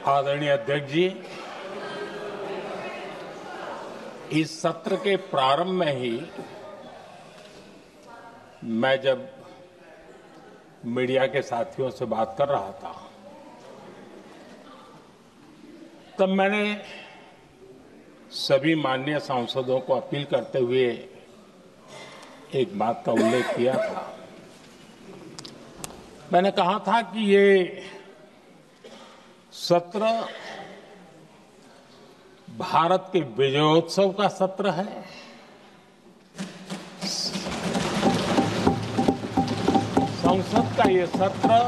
आदरणीय अध्यक्ष जी, इस सत्र के प्रारंभ में ही मैं जब मीडिया के साथियों से बात कर रहा था तब मैंने सभी माननीय सांसदों को अपील करते हुए एक बात का उल्लेख किया था। मैंने कहा था कि ये सत्र भारत के विजयोत्सव का सत्र है। संसद का ये सत्र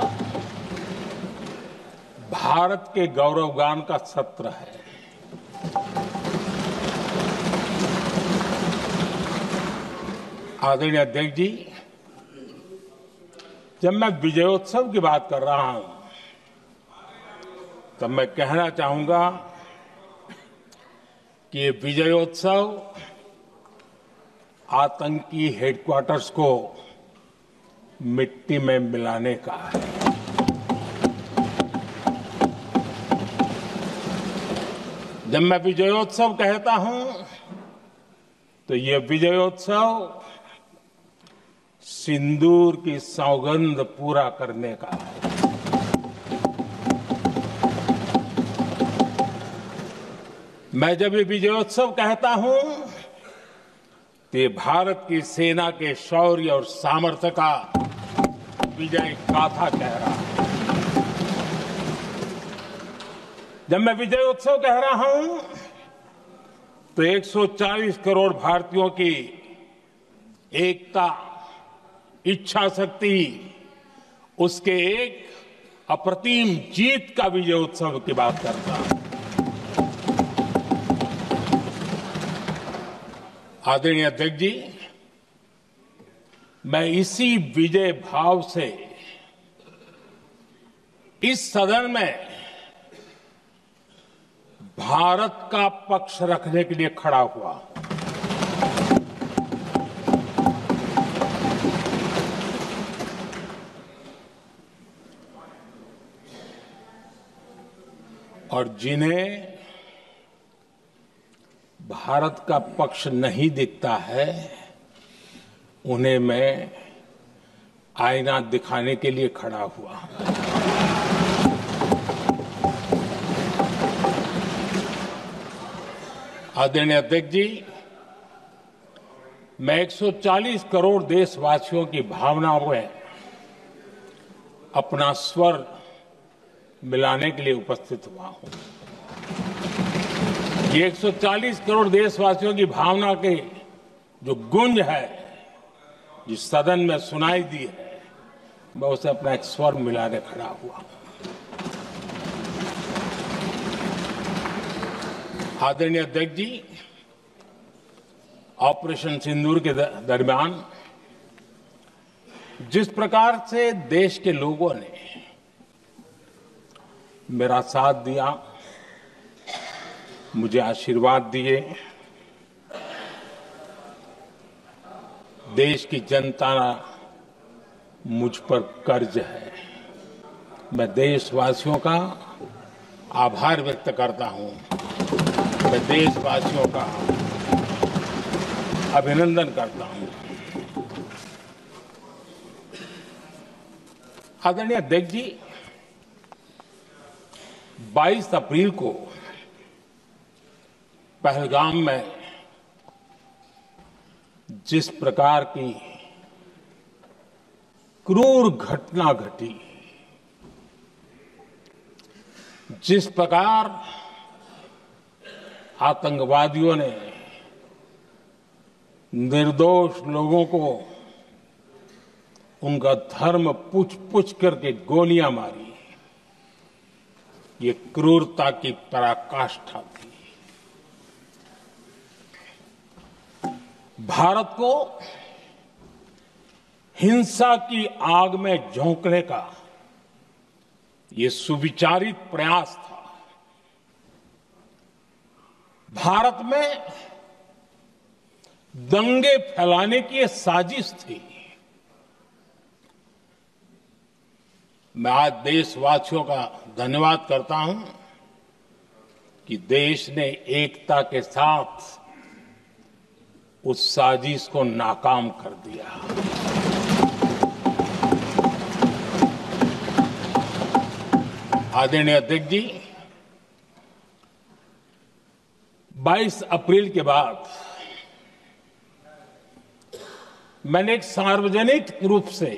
भारत के गौरवगान का सत्र है। आदरणीय अध्यक्ष जी, जब मैं विजयोत्सव की बात कर रहा हूं तब मैं कहना चाहूंगा कि ये विजयोत्सव आतंकी हेडक्वार्टर्स को मिट्टी में मिलाने का है। जब मैं विजयोत्सव कहता हूं तो ये विजयोत्सव सिंदूर की सौगंध पूरा करने का है। मैं जब ये विजयोत्सव कहता हूं तो ये भारत की सेना के शौर्य और सामर्थ्य का विजय गाथा कह रहा है। जब मैं विजयोत्सव कह रहा हूं तो 140 करोड़ भारतीयों की एकता, इच्छा शक्ति, उसके एक अप्रतिम जीत का विजयोत्सव की बात करता हूं। आदरणीय अध्यक्ष जी, मैं इसी विजय भाव से इस सदन में भारत का पक्ष रखने के लिए खड़ा हुआ। और जिन्हें भारत का पक्ष नहीं दिखता है उन्हें मैं आईना दिखाने के लिए खड़ा हुआ। आदरणीय अध्यक्ष जी, मैं 140 करोड़ देशवासियों की भावनाओं में अपना स्वर मिलाने के लिए उपस्थित हुआ हूं। ये 140 करोड़ देशवासियों की भावना के जो गूंज है, जिस सदन में सुनाई दी है, मैं उसे अपना एक स्वर मिलाने खड़ा हुआ। आदरणीय अध्यक्ष जी, ऑपरेशन सिंदूर के दरमियान जिस प्रकार से देश के लोगों ने मेरा साथ दिया, मुझे आशीर्वाद दिए, देश की जनता मुझ पर कर्ज है। मैं देशवासियों का आभार व्यक्त करता हूं। मैं देशवासियों का अभिनंदन करता हूं। आदरणीय अध्यक्ष जी, 22 अप्रैल को पहलगाम में जिस प्रकार की क्रूर घटना घटी, जिस प्रकार आतंकवादियों ने निर्दोष लोगों को उनका धर्म पूछ करके गोलियां मारी, ये क्रूरता की पराकाष्ठा थी। भारत को हिंसा की आग में झोंकने का ये सुविचारित प्रयास था। भारत में दंगे फैलाने की ये साजिश थी। मैं आज देशवासियों का धन्यवाद करता हूं कि देश ने एकता के साथ उस साजिश को नाकाम कर दिया। आदरणीय अध्यक्ष जी, 22 अप्रैल के बाद मैंने एक सार्वजनिक रूप से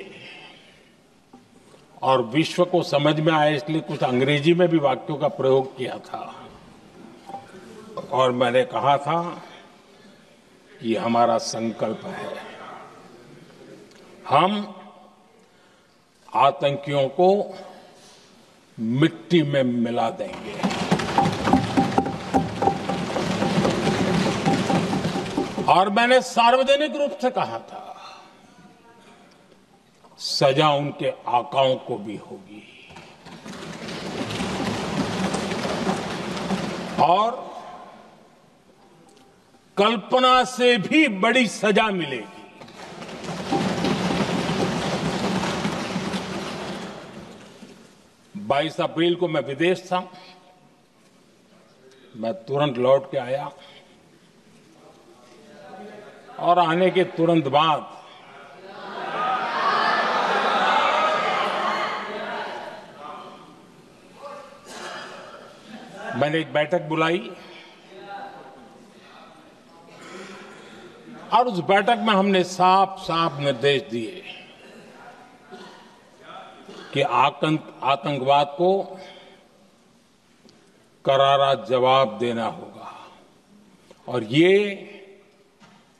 और विश्व को समझ में आए इसलिए कुछ अंग्रेजी में भी वाक्यों का प्रयोग किया था और मैंने कहा था कि हमारा संकल्प है, हम आतंकियों को मिट्टी में मिला देंगे। और मैंने सार्वजनिक रूप से कहा था, सजा उनके आकाओं को भी होगी और कल्पना से भी बड़ी सजा मिलेगी। 22 अप्रैल को मैं विदेश था, मैं तुरंत लौट के आया और आने के तुरंत बाद मैंने एक बैठक बुलाई और उस बैठक में हमने साफ साफ निर्देश दिए कि आतंकवाद को करारा जवाब देना होगा और ये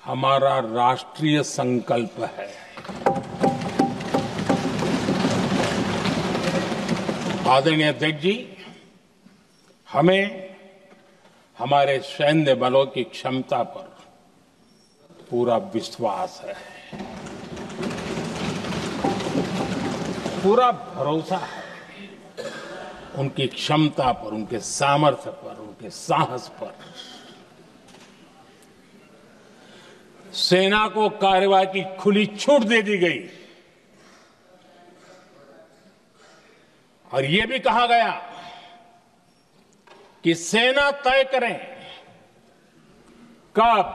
हमारा राष्ट्रीय संकल्प है। आदरणीय अध्यक्ष जी, हमें हमारे सैन्य बलों की क्षमता पर पूरा विश्वास है, पूरा भरोसा है उनकी क्षमता पर, उनके सामर्थ्य पर, उनके साहस पर। सेना को कार्रवाई की खुली छूट दे दी गई और यह भी कहा गया कि सेना तय करें कब,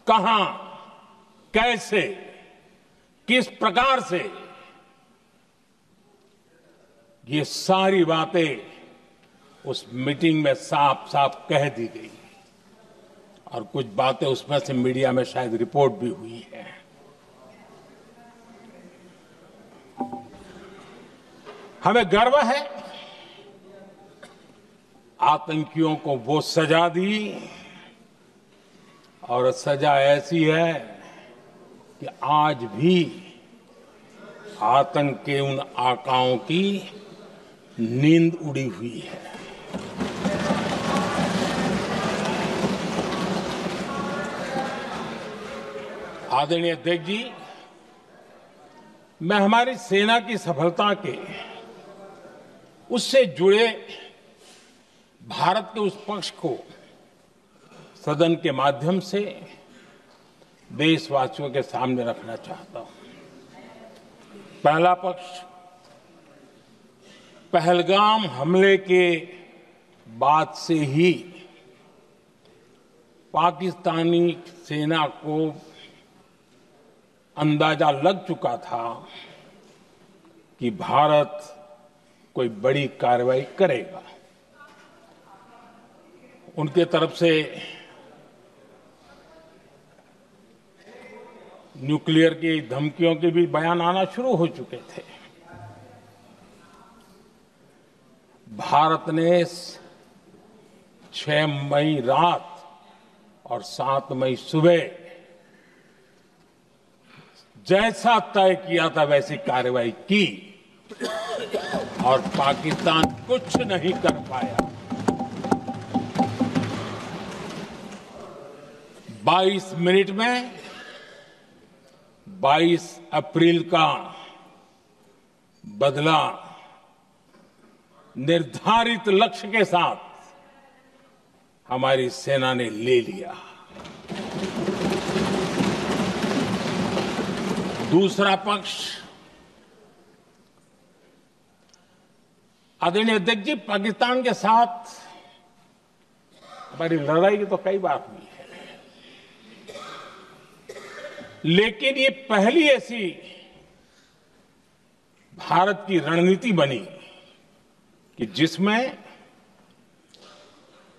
कहां, कैसे, किस प्रकार से। ये सारी बातें उस मीटिंग में साफ साफ कह दी गई और कुछ बातें उसमें से मीडिया में शायद रिपोर्ट भी हुई है। हमें गर्व है, आतंकियों को वो सजा दी और सजा ऐसी है कि आज भी आतंक के उन आकाओं की नींद उड़ी हुई है। आदरणीय अध्यक्ष जी, मैं हमारी सेना की सफलता के उससे जुड़े भारत के उस पक्ष को सदन के माध्यम से देशवासियों के सामने रखना चाहता हूं। पहला पक्ष, पहलगाम हमले के बाद से ही पाकिस्तानी सेना को अंदाजा लग चुका था कि भारत कोई बड़ी कार्रवाई करेगा। उनके तरफ से न्यूक्लियर की धमकियों के भी बयान आना शुरू हो चुके थे। भारत ने 6 मई रात और 7 मई सुबह जैसा तय किया था वैसी कार्रवाई की और पाकिस्तान कुछ नहीं कर पाया। 22 मिनट में 22 अप्रैल का बदला निर्धारित लक्ष्य के साथ हमारी सेना ने ले लिया। दूसरा पक्ष, आदरणीय अध्यक्ष जी, पाकिस्तान के साथ हमारी लड़ाई तो कई बार हुई है, लेकिन ये पहली ऐसी भारत की रणनीति बनी कि जिसमें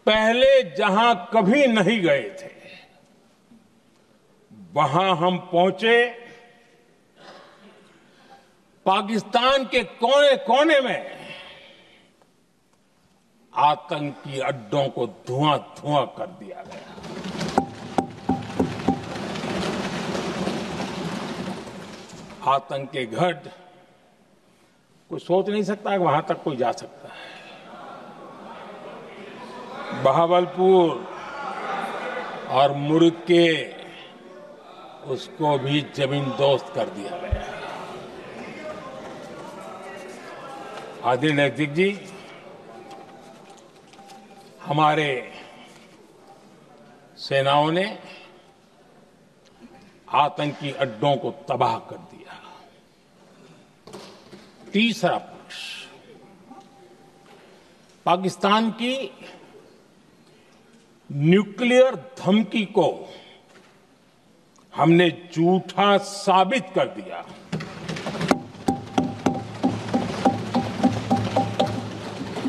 पहले जहां कभी नहीं गए थे वहां हम पहुंचे। पाकिस्तान के कोने कोने में आतंकी अड्डों को धुआं धुआं कर दिया गया। आतंक के गढ़ कोई सोच नहीं सकता कि वहां तक कोई जा सकता है। बहावलपुर और मुर्गे उसको भी जमींदोस्त कर दिया गया। आदरणीय अध्यक्ष जी, हमारे सेनाओं ने आतंकी अड्डों को तबाह कर दिया। तीसरा पक्ष, पाकिस्तान की न्यूक्लियर धमकी को हमने झूठा साबित कर दिया।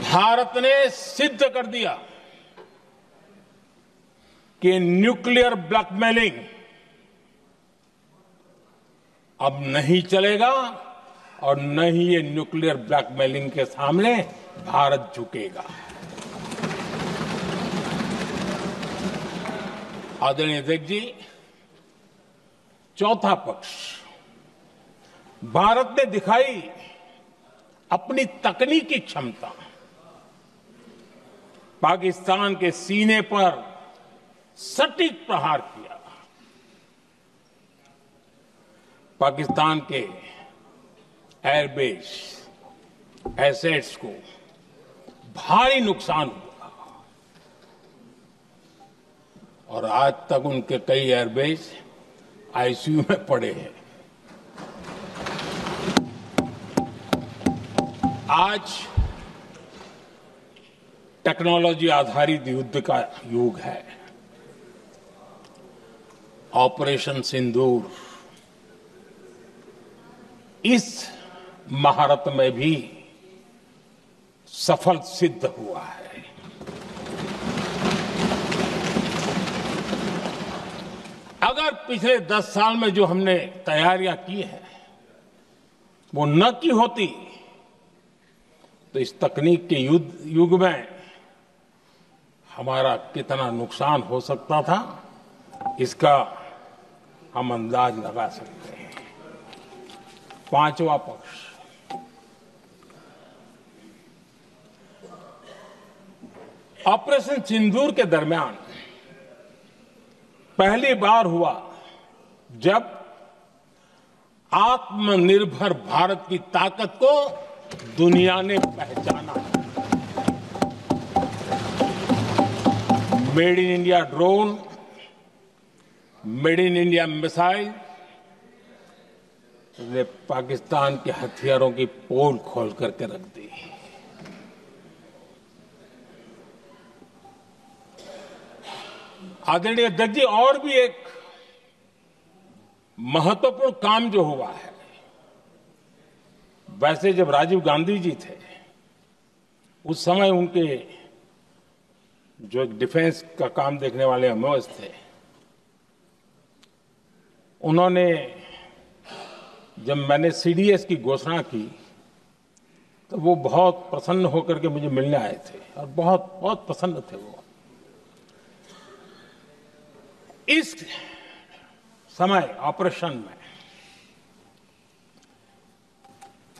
भारत ने सिद्ध कर दिया कि न्यूक्लियर ब्लैकमेलिंग अब नहीं चलेगा और न ही ये न्यूक्लियर ब्लैकमेलिंग के सामने भारत झुकेगा। आदरणीय अध्यक्ष जी, चौथा पक्ष, भारत ने दिखाई अपनी तकनीकी क्षमता। पाकिस्तान के सीने पर सटीक प्रहार किया। पाकिस्तान के एयरबेस एसेट्स को भारी नुकसान हुआ और आज तक उनके कई एयरबेस आईसीयू में पड़े हैं। आज टेक्नोलॉजी आधारित युद्ध का युग है। ऑपरेशन सिंदूर इस महारत में भी सफल सिद्ध हुआ है। अगर पिछले 10 साल में जो हमने तैयारियां की हैं वो न की होती तो इस तकनीक के युग में हमारा कितना नुकसान हो सकता था, इसका हम अंदाज लगा सकते हैं। पांचवा पक्ष, ऑपरेशन सिंदूर के दरमियान पहली बार हुआ जब आत्मनिर्भर भारत की ताकत को दुनिया ने पहचाना। Made in India drone, made in India missile ने पाकिस्तान के हथियारों की पोल खोल करके रख दी। आदरणीय अध्यक्ष जी, और भी एक महत्वपूर्ण काम जो हुआ है, वैसे जब राजीव गांधी जी थे उस समय उनके जो डिफेंस का काम देखने वाले एमओएस थे, उन्होंने जब मैंने सीडीएस की घोषणा की तो वो बहुत प्रसन्न होकर के मुझे मिलने आए थे और बहुत बहुत प्रसन्न थे वो। इस समय ऑपरेशन में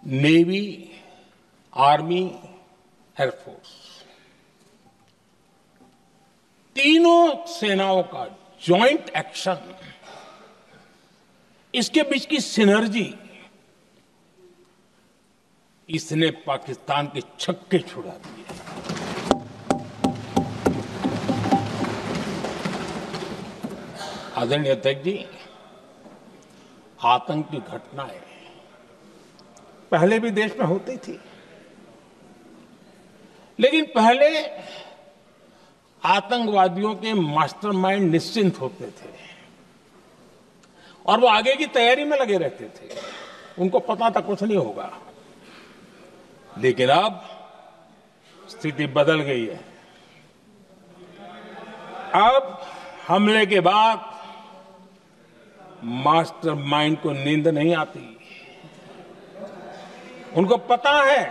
नेवी, आर्मी, एयरफोर्स तीनों सेनाओं का जॉइंट एक्शन, इसके बीच की सिनर्जी, इसने पाकिस्तान के छक्के छुड़ा दिए। आदरणीय अध्यक्ष जी, आतंक की घटनाएं पहले भी देश में होती थी, लेकिन पहले आतंकवादियों के मास्टरमाइंड निश्चिंत होते थे और वो आगे की तैयारी में लगे रहते थे। उनको पता था कुछ नहीं होगा। लेकिन अब स्थिति बदल गई है। अब हमले के बाद मास्टरमाइंड को नींद नहीं आती। उनको पता है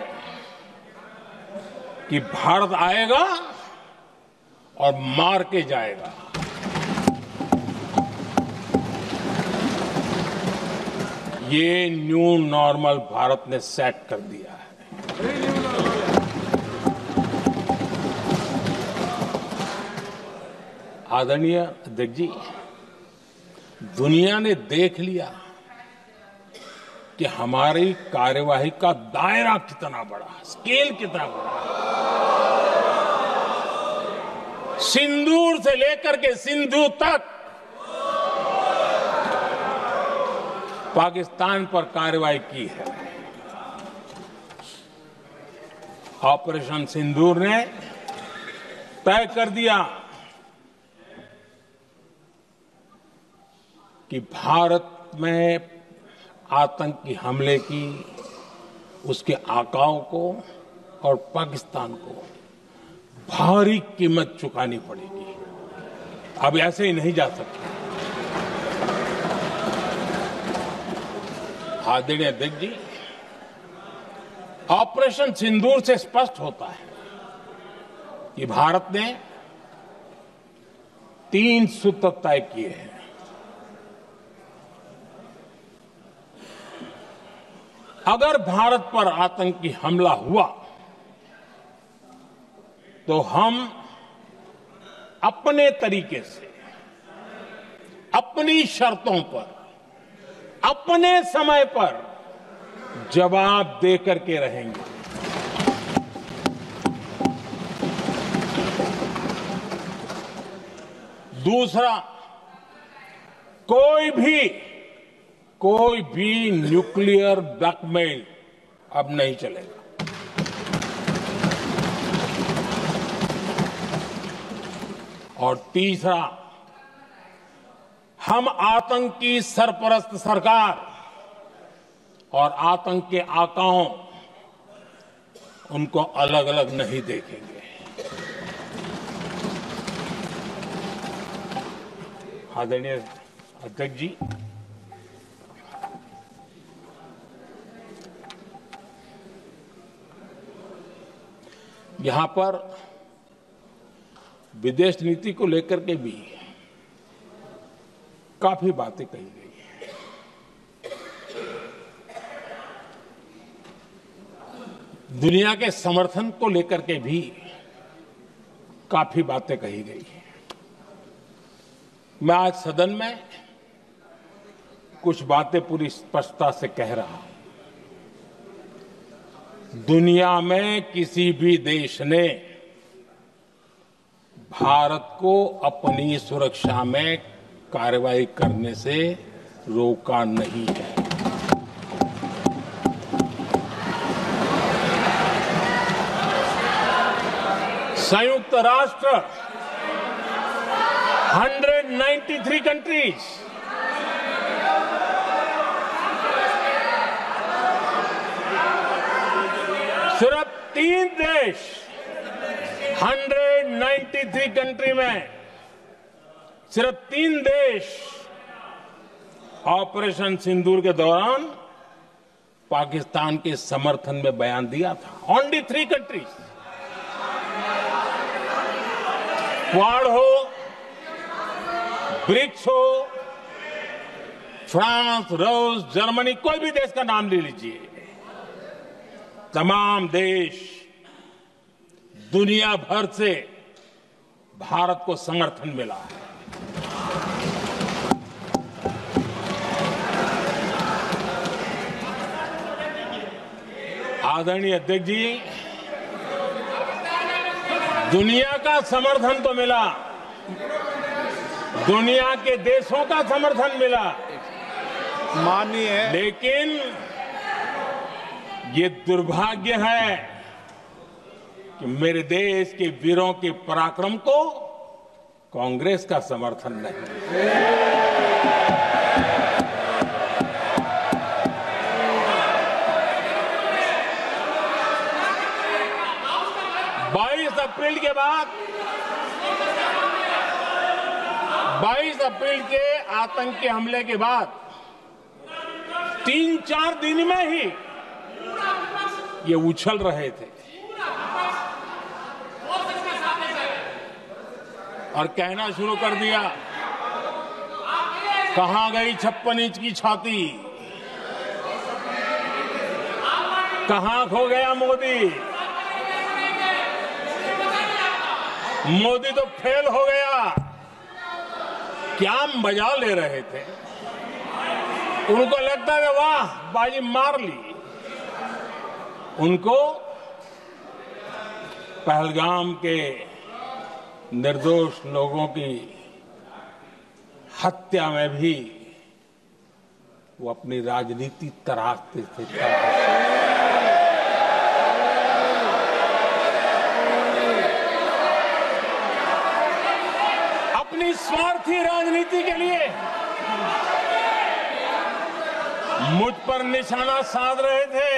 कि भारत आएगा और मार के जाएगा। ये न्यू नॉर्मल भारत ने सेट कर दिया है। आदरणीय अध्यक्ष जी, दुनिया ने देख लिया कि हमारी कार्यवाही का दायरा कितना बड़ा, स्केल कितना बड़ा। सिंदूर से लेकर के सिंधु तक पाकिस्तान पर कार्रवाई की है। ऑपरेशन सिंदूर ने तय कर दिया कि भारत में आतंकी हमले की, उसके आकाओं को और पाकिस्तान को भारी कीमत चुकानी पड़ेगी। अब ऐसे ही नहीं जा सकते। आदरणीय अध्यक्ष जी, ऑपरेशन सिंदूर से स्पष्ट होता है कि भारत ने 3 सूत्र तय किए हैं। अगर भारत पर आतंकी हमला हुआ तो हम अपने तरीके से, अपनी शर्तों पर, अपने समय पर जवाब दे करके रहेंगे। दूसरा, कोई भी न्यूक्लियर ब्लैकमेल अब नहीं चलेगा। और तीसरा, हम आतंक की सरपरस्त सरकार और आतंक के आकाओं, उनको अलग अलग नहीं देखेंगे। आदरणीय अध्यक्ष जी, यहां पर विदेश नीति को लेकर के भी काफी बातें कही गई हैं। दुनिया के समर्थन को लेकर के भी काफी बातें कही गई हैं। मैं आज सदन में कुछ बातें पूरी स्पष्टता से कह रहा हूं। दुनिया में किसी भी देश ने भारत को अपनी सुरक्षा में कार्रवाई करने से रोका नहीं है। संयुक्त राष्ट्र 193 कंट्रीज, सिर्फ 3 देश 193 कंट्री में सिर्फ 3 देश ऑपरेशन सिंदूर के दौरान पाकिस्तान के समर्थन में बयान दिया था। Only 3 countries. क्वाड हो, ब्रिक्स हो, फ्रांस, रूस, जर्मनी, कोई भी देश का नाम ले लीजिए, तमाम देश दुनिया भर से भारत को समर्थन मिला है। आदरणीय अध्यक्ष जी, दुनिया का समर्थन तो मिला, दुनिया के देशों का समर्थन मिला, माननीय, लेकिन ये दुर्भाग्य है कि मेरे देश के वीरों के पराक्रम को कांग्रेस का समर्थन नहीं। 22 अप्रैल के आतंकी हमले के बाद 3-4 दिन में ही ये उछल रहे थे और कहना शुरू कर दिया, कहां गई 56 इंच की छाती, कहां खो गया मोदी, मोदी तो फेल हो गया। क्या मजा ले रहे थे, उनको लगता है वाह बाजी मार ली। उनको पहलगाम के निर्दोष लोगों की हत्या में भी वो अपनी राजनीति तराशते थे। अपनी स्वार्थी राजनीति के लिए मुझ पर निशाना साध रहे थे,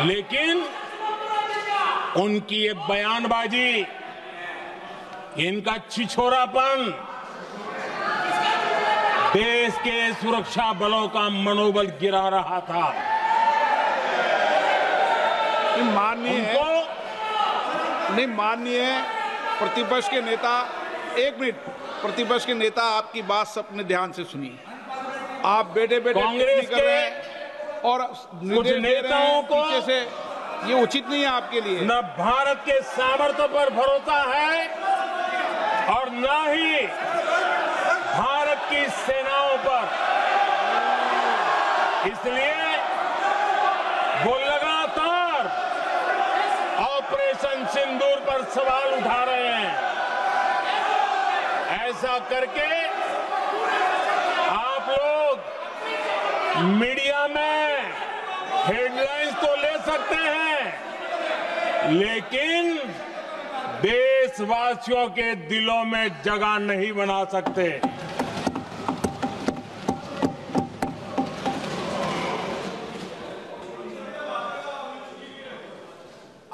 लेकिन उनकी ये बयानबाजी, इनका छिछोरापन देश के सुरक्षा बलों का मनोबल गिरा रहा था। माननीय प्रतिपक्ष के नेता, एक मिनट, प्रतिपक्ष के नेता आपकी बात सबने ध्यान से सुनी। आप बेटे कांग्रेस कर रहे हैं और कुछ नेताओं को पीछे से, ये उचित नहीं है आपके लिए। न भारत के सामर्थ्य पर भरोसा है और न ही भारत की सेनाओं पर, इसलिए वो लगातार ऑपरेशन सिंदूर पर सवाल उठा रहे हैं। ऐसा करके आप लोग मीडिया में हेडलाइंस तो ले सकते हैं, लेकिन देशवासियों के दिलों में जगह नहीं बना सकते।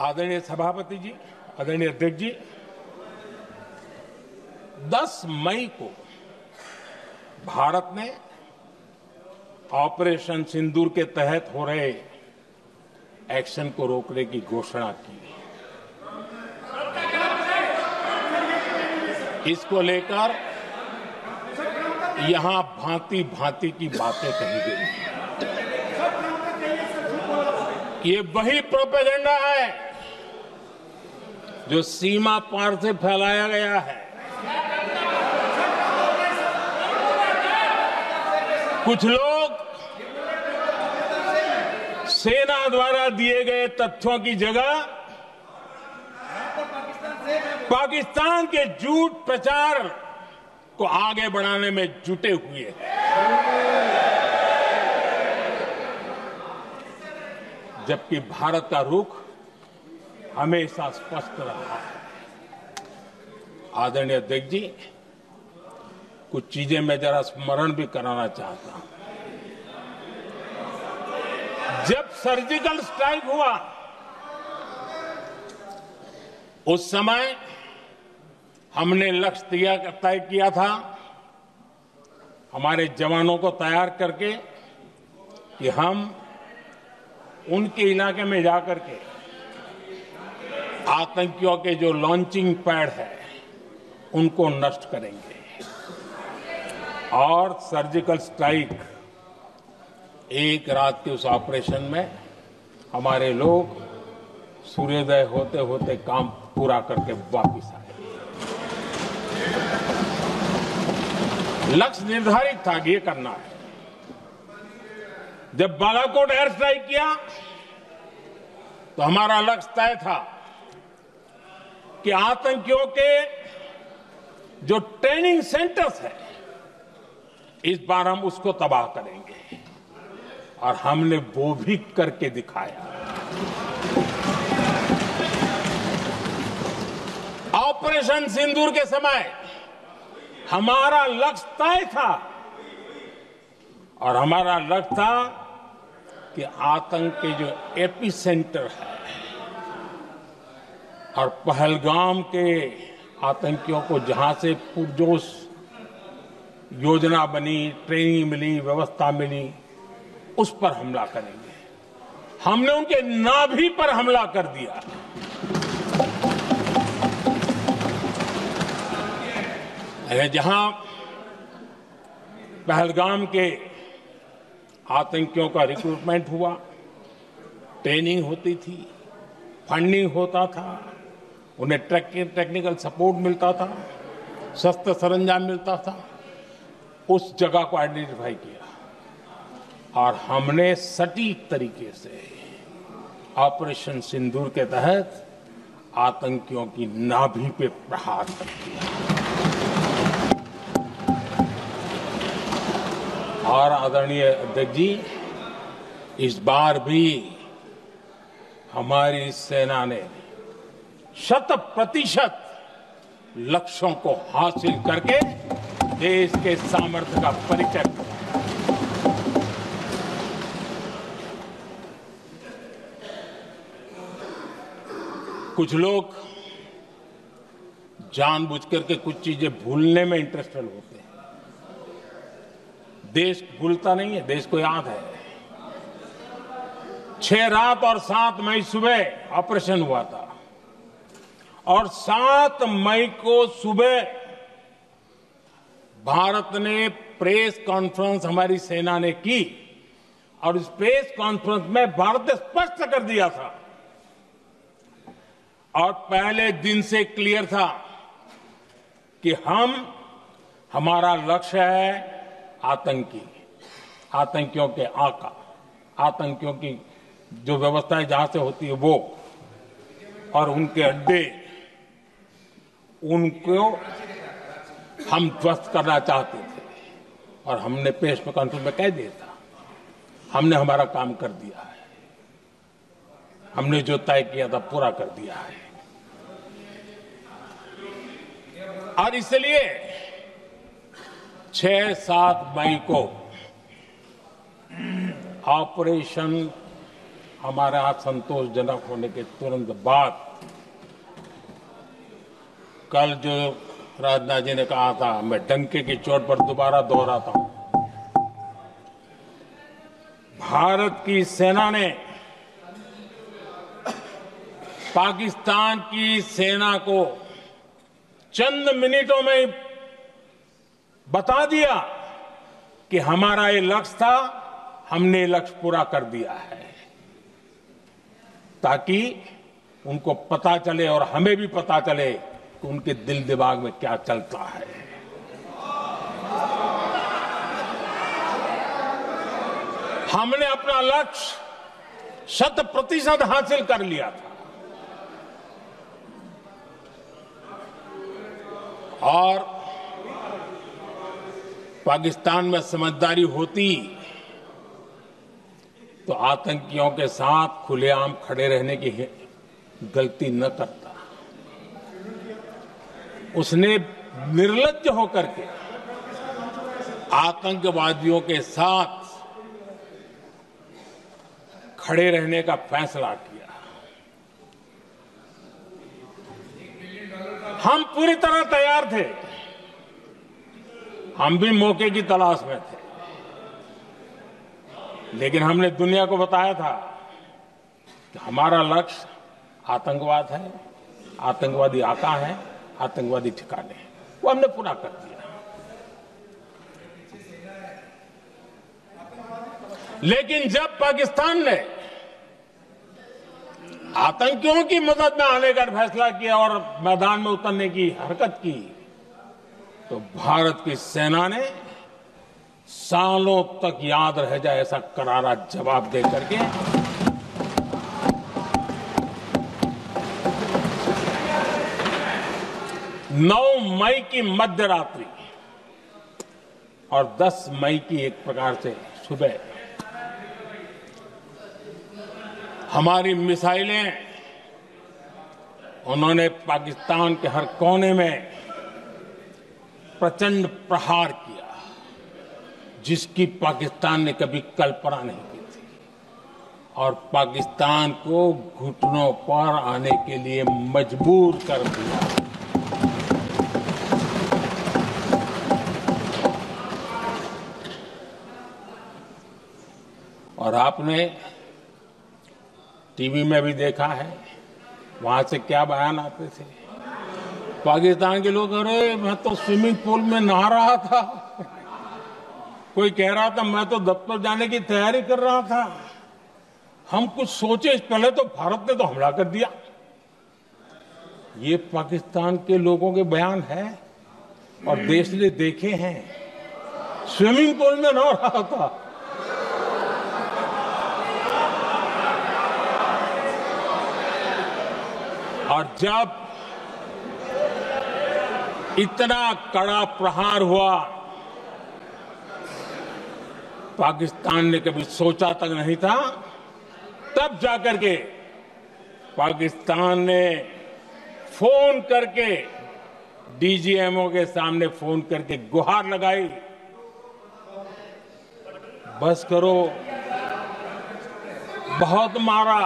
आदरणीय सभापति जी, आदरणीय अध्यक्ष जी, 10 मई को भारत ने ऑपरेशन सिंदूर के तहत हो रहे एक्शन को रोकने की घोषणा की। इसको लेकर यहां भांति भांति की बातें कही गई। ये वही प्रोपेगेंडा है जो सीमा पार से फैलाया गया है। कुछ लोग सेना द्वारा दिए गए तथ्यों की जगह पाकिस्तान के झूठ प्रचार को आगे बढ़ाने में जुटे हुए हैं। जबकि भारत का रुख हमेशा स्पष्ट रहा है। आदरणीय अध्यक्ष जी, कुछ चीजें मैं जरा स्मरण भी कराना चाहता हूं। जब सर्जिकल स्ट्राइक हुआ, उस समय हमने लक्ष्य तय किया था, हमारे जवानों को तैयार करके कि हम उनके इलाके में जाकर के आतंकियों के जो लॉन्चिंग पैड है उनको नष्ट करेंगे। और सर्जिकल स्ट्राइक, एक रात के उस ऑपरेशन में हमारे लोग सूर्योदय होते होते काम पूरा करके वापस आए। लक्ष्य निर्धारित था कि ये करना है। जब बालाकोट एयर स्ट्राइक किया तो हमारा लक्ष्य तय था कि आतंकियों के जो ट्रेनिंग सेंटर्स है, इस बार हम उसको तबाह करेंगे, और हमने वो भी करके दिखाया। ऑपरेशन सिंदूर के समय हमारा लक्ष्य तय था और हमारा लक्ष्य था कि आतंक के जो एपी सेंटर है और पहलगाम के आतंकियों को जहां से पुरजोश योजना बनी, ट्रेनिंग मिली, व्यवस्था मिली, उस पर हमला करेंगे। हमने उनके नाभि पर हमला कर दिया। जहां पहलगाम के आतंकियों का रिक्रूटमेंट हुआ, ट्रेनिंग होती थी, फंडिंग होता था, उन्हें टेक्निकल सपोर्ट मिलता था, शस्त्र सरंजाम मिलता था, उस जगह को आइडेंटिफाई किया और हमने सटीक तरीके से ऑपरेशन सिंदूर के तहत आतंकियों की नाभि पे प्रहार कर दिया। और आदरणीय अध्यक्ष जी, इस बार भी हमारी सेना ने 100% लक्ष्यों को हासिल करके देश के सामर्थ्य का परिचय दिया। कुछ लोग जानबूझ करके कुछ चीजें भूलने में इंटरेस्टेड होते हैं। देश भूलता नहीं है, देश को याद है। 6 रात और 7 मई सुबह ऑपरेशन हुआ था और 7 मई को सुबह भारत ने प्रेस कॉन्फ्रेंस हमारी सेना ने की और इस प्रेस कॉन्फ्रेंस में भारत ने स्पष्ट कर दिया था और पहले दिन से क्लियर था कि हमारा लक्ष्य है आतंकियों के आका, आतंकियों की जो व्यवस्थाएं जहां से होती है वो और उनके अड्डे, उनको हम ध्वस्त करना चाहते थे और हमने प्रेस कॉन्फ्रेंस में कह दिया था, हमने हमारा काम कर दिया है, हमने जो तय किया था पूरा कर दिया है। और इसलिए 6-7 मई को ऑपरेशन हमारे यहां संतोषजनक होने के तुरंत बाद कल जो राजनाथ जी ने कहा था, मैं डंके की चोट पर दोबारा दोहराता हूं, भारत की सेना ने पाकिस्तान की सेना को चंद मिनटों में बता दिया कि हमारा ये लक्ष्य था, हमने ये लक्ष्य पूरा कर दिया है, ताकि उनको पता चले और हमें भी पता चले कि उनके दिल दिमाग में क्या चलता है। हमने अपना लक्ष्य 100% हासिल कर लिया था और पाकिस्तान में समझदारी होती तो आतंकियों के साथ खुलेआम खड़े रहने की गलती न करता। उसने निर्लज्ज होकर के आतंकवादियों के साथ खड़े रहने का फैसला किया। हम पूरी तरह तैयार थे, हम भी मौके की तलाश में थे, लेकिन हमने दुनिया को बताया था कि हमारा लक्ष्य आतंकवाद है, आतंकवादी आका है, आतंकवादी ठिकाने हैं, वो हमने पूरा कर दिया। लेकिन जब पाकिस्तान ने आतंकियों की मदद में आने का फैसला किया और मैदान में उतरने की हरकत की, तो भारत की सेना ने सालों तक याद रह जाए ऐसा करारा जवाब दे करके 9 मई की मध्य रात्रि और 10 मई की एक प्रकार से सुबह हमारी मिसाइलें उन्होंने पाकिस्तान के हर कोने में प्रचंड प्रहार किया, जिसकी पाकिस्तान ने कभी कल्पना नहीं की थी, और पाकिस्तान को घुटनों पर आने के लिए मजबूर कर दिया। और आपने टीवी में भी देखा है, वहां से क्या बयान आते थे। पाकिस्तान के लोग, अरे मैं तो स्विमिंग पूल में नहा रहा था, कोई कह रहा था मैं तो दफ्तर जाने की तैयारी कर रहा था। हम कुछ सोचे पहले तो भारत ने तो हमला कर दिया। ये पाकिस्तान के लोगों के बयान है और देश ने देखे हैं। स्विमिंग पूल में नहा रहा था। और जब इतना कड़ा प्रहार हुआ, पाकिस्तान ने कभी सोचा तक नहीं था, तब जाकर के पाकिस्तान ने फोन करके डीजीएमओ के सामने फोन करके गुहार लगाई, बस करो, बहुत मारा,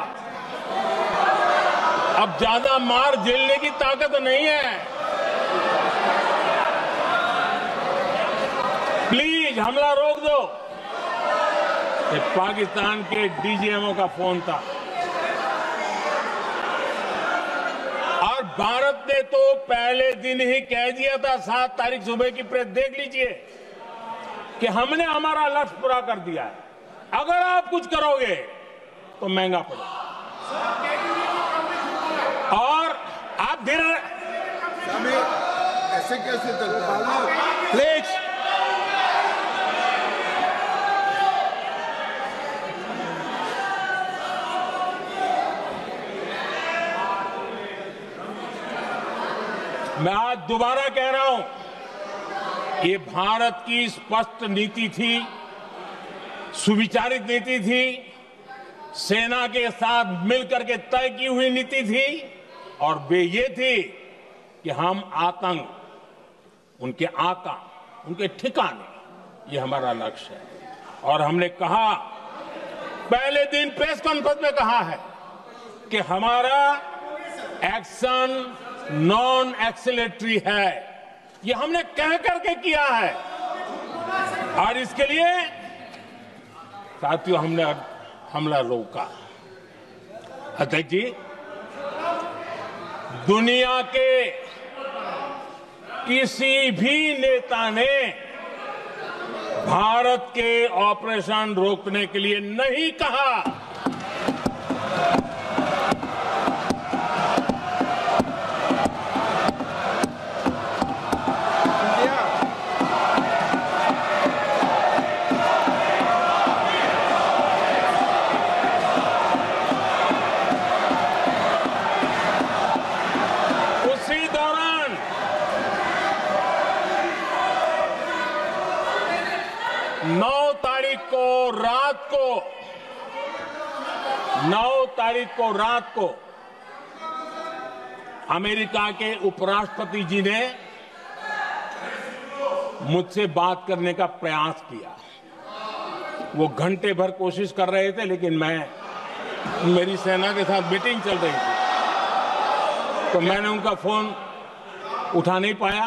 अब ज्यादा मार झेलने की ताकत नहीं है, प्लीज हमला रोक दो। ये पाकिस्तान के डीजीएमओ का फोन था। और भारत ने तो पहले दिन ही कह दिया था, 7 तारीख सुबह की प्रेस देख लीजिए, कि हमने हमारा लक्ष्य पूरा कर दिया है, अगर आप कुछ करोगे तो महंगा पड़ेगा। और आप धीरे ऐसे कैसे चलता है? प्लीज मैं आज दोबारा कह रहा हूं, ये भारत की स्पष्ट नीति थी, सुविचारित नीति थी, सेना के साथ मिलकर के तय की हुई नीति थी, और वे ये थी कि हम आतंक, उनके आका, उनके ठिकाने, ये हमारा लक्ष्य है। और हमने कहा, पहले दिन प्रेस कॉन्फ्रेंस में कहा है कि हमारा एक्शन नॉन एक्सीलरेटरी है, ये हमने कह करके किया है। और इसके लिए साथियों हमने हमला रोका। अध्यक्ष जी, दुनिया के किसी भी नेता ने भारत के ऑपरेशन रोकने के लिए नहीं कहा। उसी दौरान 9 तारीख को रात को अमेरिका के उपराष्ट्रपति जी ने मुझसे बात करने का प्रयास किया। वो घंटे भर कोशिश कर रहे थे, लेकिन मेरी सेना के साथ मीटिंग चल रही थी, तो मैंने उनका फोन उठा नहीं पाया।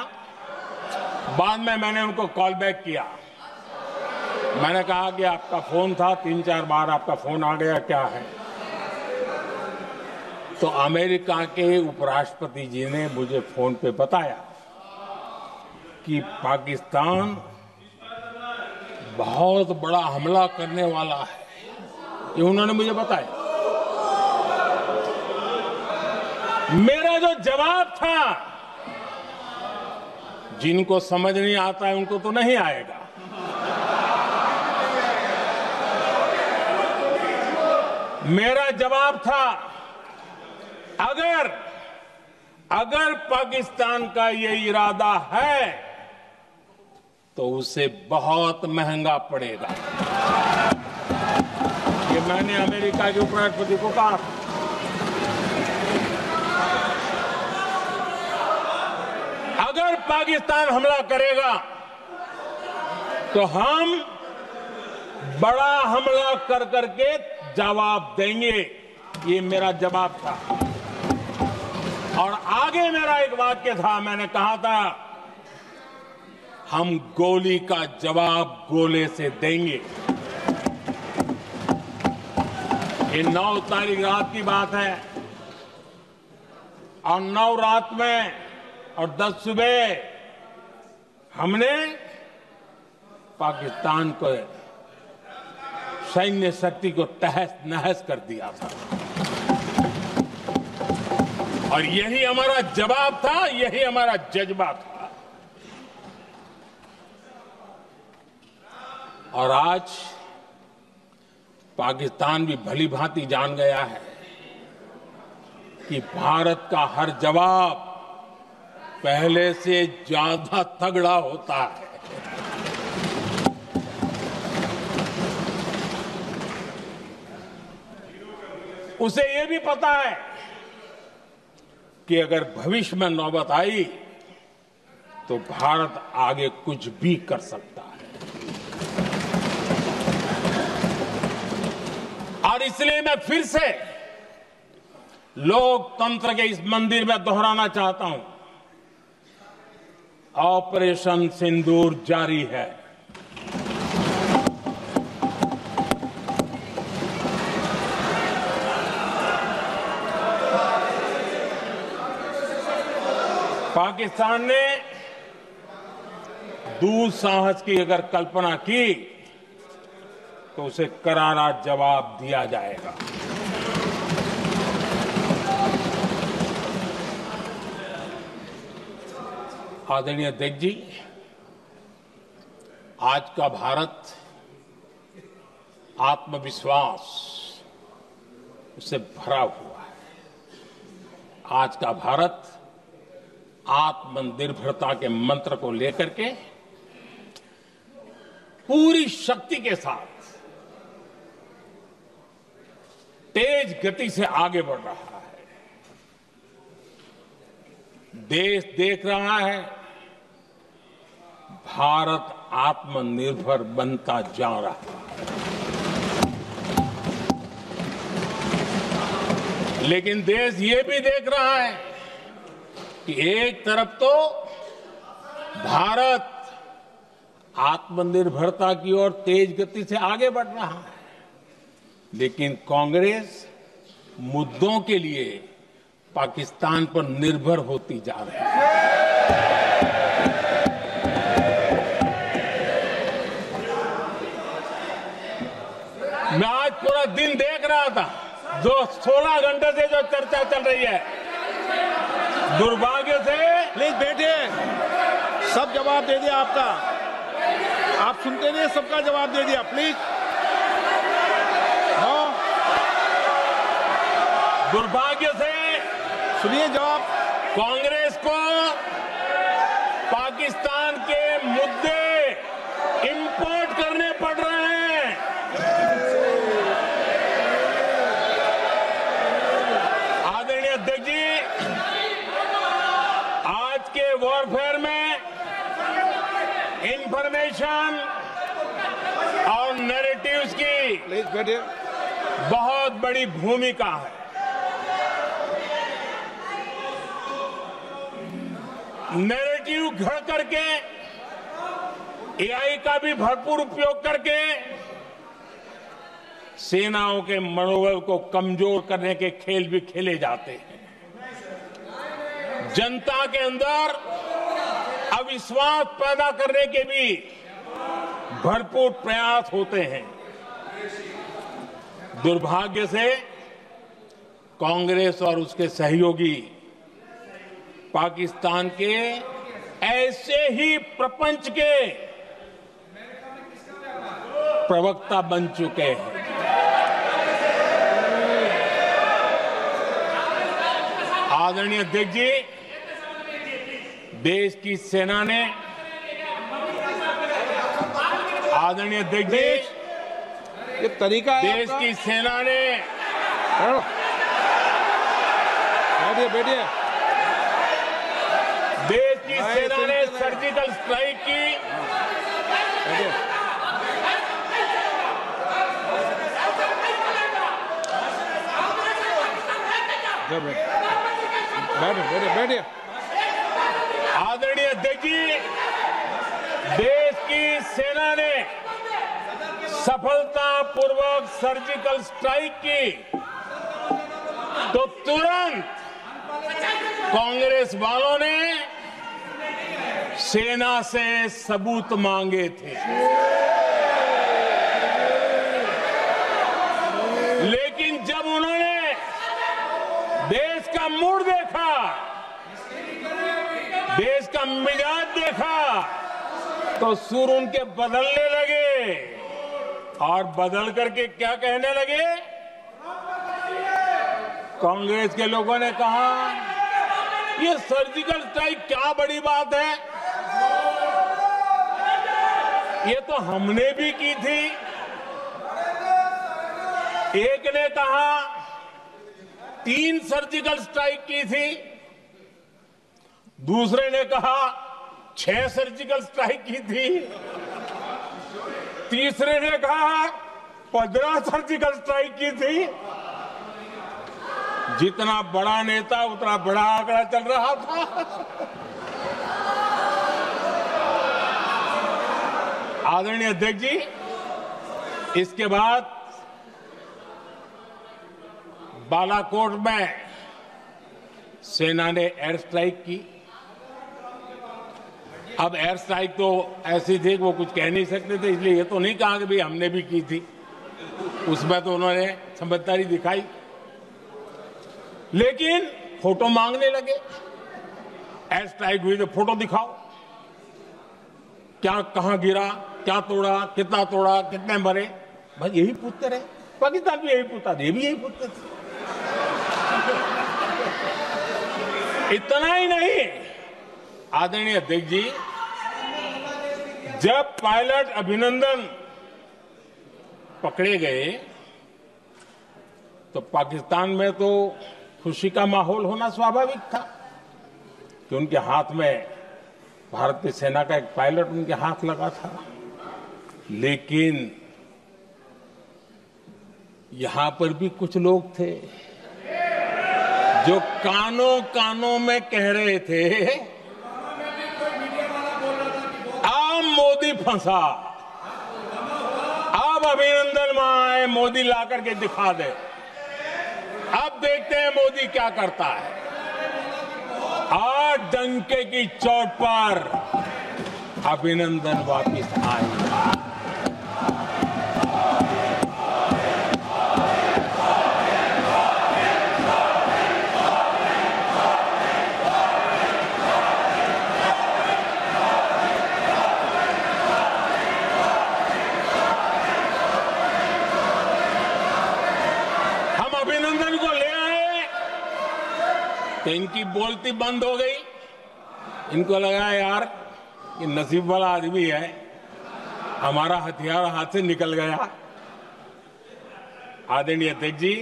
बाद में मैंने उनको कॉल बैक किया। मैंने कहा कि आपका फोन था, 3-4 बार आपका फोन आ गया, क्या है? तो अमेरिका के उपराष्ट्रपति जी ने मुझे फोन पे बताया कि पाकिस्तान बहुत बड़ा हमला करने वाला है, ये उन्होंने मुझे बताया। मेरा जो जवाब था, जिनको समझ नहीं आता है उनको तो नहीं आएगा, मेरा जवाब था, अगर पाकिस्तान का ये इरादा है तो उसे बहुत महंगा पड़ेगा। ये मैंने अमेरिका के उपराष्ट्रपति को कहा। पाकिस्तान हमला करेगा तो हम बड़ा हमला कर करके जवाब देंगे। ये मेरा जवाब था। और आगे मेरा एक वाक्य था, मैंने कहा था हम गोली का जवाब गोले से देंगे। ये 9 तारीख रात की बात है और 9 रात में और 10 सुबह हमने पाकिस्तान को सैन्य शक्ति को तहस नहस कर दिया था। और यही हमारा जवाब था, यही हमारा जज्बा था। और आज पाकिस्तान भी भली भांति जान गया है कि भारत का हर जवाब पहले से ज्यादा तगड़ा होता है। उसे यह भी पता है कि अगर भविष्य में नौबत आई तो भारत आगे कुछ भी कर सकता है। और इसलिए मैं फिर से लोकतंत्र के इस मंदिर में दोहराना चाहता हूं, ऑपरेशन सिंदूर जारी है। पाकिस्तान ने दुस्साहस की अगर कल्पना की तो उसे करारा जवाब दिया जाएगा। आदरणीय अध्यक्ष जी, आज का भारत आत्मविश्वास से भरा हुआ है। आज का भारत आत्मनिर्भरता के मंत्र को लेकर के पूरी शक्ति के साथ तेज गति से आगे बढ़ रहा है। देश देख रहा है भारत आत्मनिर्भर बनता जा रहा है। लेकिन देश ये भी देख रहा है कि एक तरफ तो भारत आत्मनिर्भरता की ओर तेज गति से आगे बढ़ रहा है, लेकिन कांग्रेस मुद्दों के लिए पाकिस्तान पर निर्भर होती जा रही है। मैं आज पूरा दिन देख रहा था, जो 16 घंटे से जो चर्चा चल रही है, दुर्भाग्य से। प्लीज बैठिए, सब जवाब दे दिया आपका। आप सुनते नहीं, सबका जवाब दे दिया। प्लीज दुर्भाग्य से सुनिए जवाब। कांग्रेस को पाकिस्तान के मुद्दे इंपोर्ट करने पड़ रहे हैं। आदरणीय अध्यक्ष जी, आज के वॉरफेयर में इंफॉर्मेशन और नैरेटिव्स की प्लीज बैठिए। बहुत बड़ी भूमिका है। नैरेटिव घड़ करके, एआई का भी भरपूर उपयोग करके सेनाओं के मनोबल को कमजोर करने के खेल भी खेले जाते हैं। जनता के अंदर अविश्वास पैदा करने के भी भरपूर प्रयास होते हैं। दुर्भाग्य से कांग्रेस और उसके सहयोगी पाकिस्तान के ऐसे ही प्रपंच के प्रवक्ता बन चुके हैं। आदरणीय अध्यक्ष जी, देश की सेना ने, आदरणीय अध्यक्ष जी, ये तरीका है देश आपका? की सेना ने, बैठिए बैठिए। देश की सेना ने सर्जिकल स्ट्राइक की। बैठिए। आदरणीय अध्यक्ष जी, देश की सेना ने सफलतापूर्वक सर्जिकल स्ट्राइक की तो तुरंत कांग्रेस वालों ने सेना से सबूत मांगे थे, लेकिन जब उन्होंने देश का मूड देखा, देश का मिजाज देखा, तो सुर उनके बदलने लगे और बदल करके क्या कहने लगे। कांग्रेस के लोगों ने कहा, ये सर्जिकल स्ट्राइक क्या बड़ी बात है, ये तो हमने भी की थी। एक ने कहा 3 सर्जिकल स्ट्राइक की थी, दूसरे ने कहा 6 सर्जिकल स्ट्राइक की थी, तीसरे ने कहा 15 सर्जिकल स्ट्राइक की थी। जितना बड़ा नेता उतना बड़ा आंकड़ा चल रहा था। आदरणीय अध्यक्ष जी, इसके बाद बालाकोट में सेना ने एयर स्ट्राइक की। अब एयर स्ट्राइक तो ऐसी थी कि वो कुछ कह नहीं सकते थे, इसलिए ये तो नहीं कहा कि भाई हमने भी की थी। उसमें तो उन्होंने समझदारी दिखाई, लेकिन फोटो मांगने लगे। एयर स्ट्राइक हुई तो फोटो दिखाओ, क्या कहां गिरा, क्या तोड़ा, कितना तोड़ा, कितने मरे, बस यही पूछते रहे। पाकिस्तान भी यही पूछता था, ये भी यही पूछते थे। इतना ही नहीं, आदरणीय अध्यक्ष जी, जब पायलट अभिनंदन पकड़े गए तो पाकिस्तान में तो खुशी का माहौल होना स्वाभाविक था कि उनके हाथ में भारतीय सेना का एक पायलट उनके हाथ लगा था। लेकिन यहां पर भी कुछ लोग थे जो कानों कानों में कह रहे थे, अब मोदी फंसा, अब अभिनंदन वहां आए, मोदी ला करके दिखा दे, अब देखते हैं मोदी क्या करता है। आज डंके की चोट पर अभिनंदन वापिस आए। अभिनंदन को ले आए तो इनकी बोलती बंद हो गई। इनको लगा यार ये नसीब वाला आदमी है, हमारा हथियार हाथ से निकल गया। आदरणीय अध्यक्ष जी,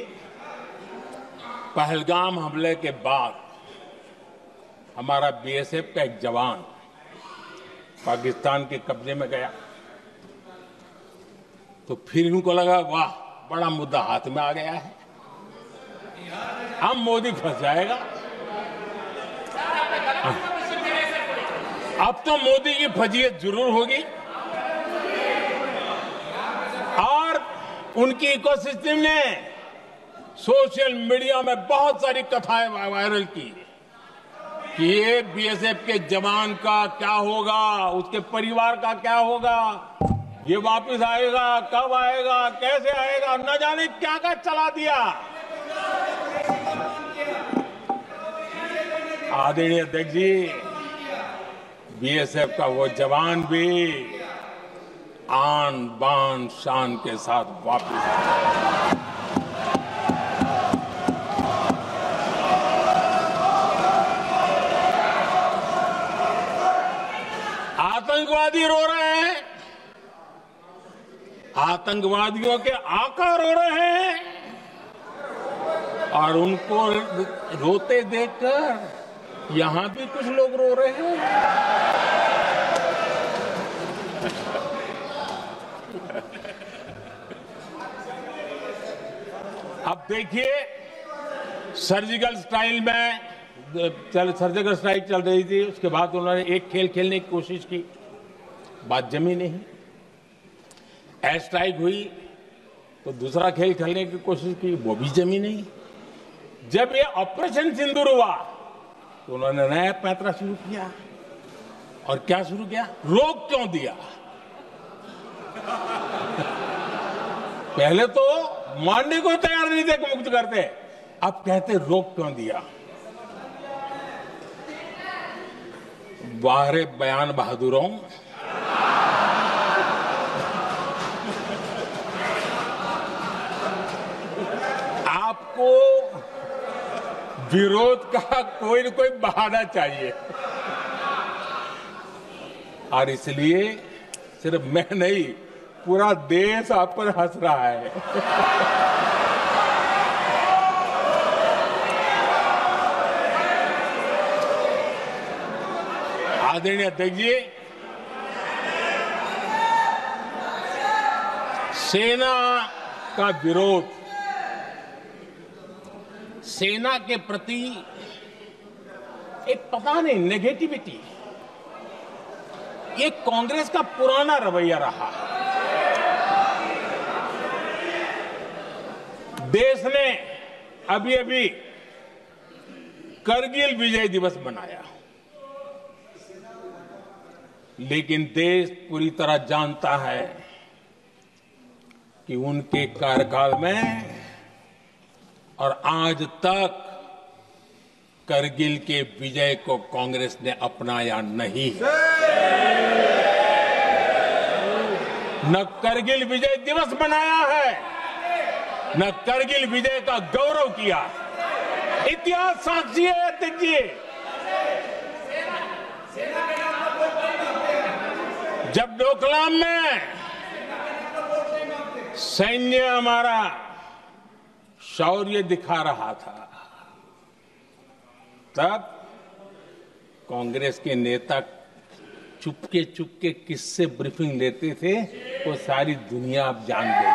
पहलगाम हमले के बाद हमारा बीएसएफ का एक जवान पाकिस्तान के कब्जे में गया, तो फिर इनको लगा वाह बड़ा मुद्दा हाथ में आ गया है, अब मोदी फंस जाएगा। अब तो मोदी की फजीयत जरूर होगी। और उनकी इकोसिस्टम ने सोशल मीडिया में बहुत सारी कथाएं वायरल की कि ये बीएसएफ के जवान का क्या होगा, उसके परिवार का क्या होगा, ये वापस आएगा, कब आएगा, कैसे आएगा, न जाने क्या क्या चला दिया। आदरणीय अध्यक्ष जी, बीएसएफ का वो जवान भी आन बान शान के साथ वापस आया। आतंकवादी रो रहे हैं, आतंकवादियों के आका रो रहे हैं, और उनको रोते देखकर यहां भी कुछ लोग रो रहे हैं। अब देखिए, सर्जिकल स्ट्राइक चल रही थी, उसके बाद उन्होंने एक खेल खेलने की कोशिश की, बात जमी नहीं। एयर स्ट्राइक हुई तो दूसरा खेल खेलने की कोशिश की, वो भी जमी नहीं। जब ये ऑपरेशन सिंदूर हुआ तो उन्होंने नया पैंतरा शुरू किया। और क्या शुरू किया? रोक क्यों दिया? पहले तो मानने को तैयार नहीं थे कि मुक्त करते, अब कहते रोक क्यों दिया? वाह रे बयान बहादुरों, आपको विरोध का कोई न कोई बहाना चाहिए। और इसलिए सिर्फ मैं नहीं, पूरा देश आप पर हंस रहा है। आदरणीय अध्यक्ष जी, सेना का विरोध, सेना के प्रति एक पता नहीं नेगेटिविटी, ये कांग्रेस का पुराना रवैया रहा। देश ने अभी अभी करगिल विजय दिवस मनाया, लेकिन देश पूरी तरह जानता है कि उनके कार्यकाल में और आज तक करगिल के विजय को कांग्रेस ने अपनाया नहीं। न करगिल विजय दिवस मनाया है, न करगिल विजय का गौरव किया। इतिहास साक्षी है अध्यक्ष जी। जब डोकलाम में सैन्य हमारा शौर्य दिखा रहा था, तब कांग्रेस के नेता चुपके चुपके किससे ब्रीफिंग लेते थे, वो सारी दुनिया अब जान गई।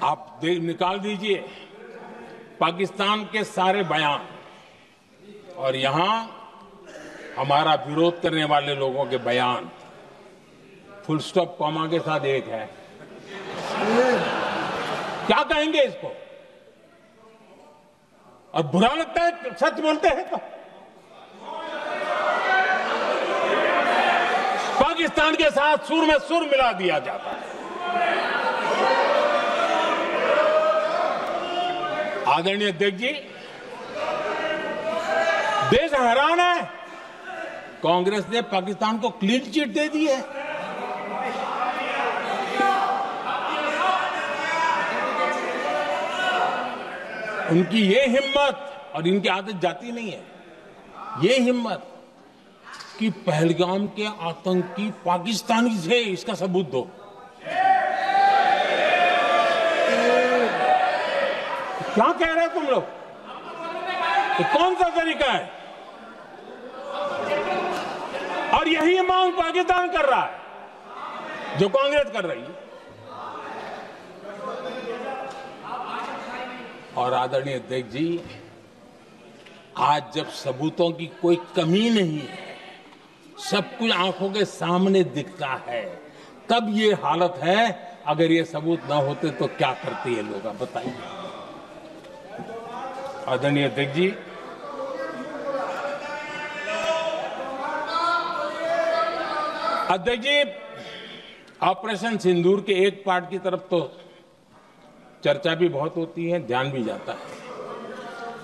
आप निकाल दीजिए पाकिस्तान के सारे बयान और यहां हमारा विरोध करने वाले लोगों के बयान, फुल स्टॉप कॉमा के साथ एक है। क्या कहेंगे इसको? और बुरा लगता है सच बोलते हैं तो। पाकिस्तान के साथ सुर में सुर मिला दिया जाता है। आदरणीय अध्यक्ष जी, देश हैरान है, कांग्रेस ने पाकिस्तान को क्लीन चिट दे दी है। उनकी ये हिम्मत, और इनकी आदत जाती नहीं है, ये हिम्मत कि पहलगाम के आतंकी पाकिस्तानी थे, इसका सबूत दो। क्या कह रहे हो तुम लोग? तो कौन सा तरीका है? और यही मांग पाकिस्तान कर रहा है जो कांग्रेस कर रही है। और आदरणीय अध्यक्ष जी, आज जब सबूतों की कोई कमी नहीं है, सब कुछ आंखों के सामने दिखता है, तब ये हालत है। अगर ये सबूत ना होते तो क्या करते ये लोग, आप बताइए। आदरणीय अध्यक्ष जी, ऑपरेशन सिंदूर के एक पार्ट की तरफ तो चर्चा भी बहुत होती है, ध्यान भी जाता है,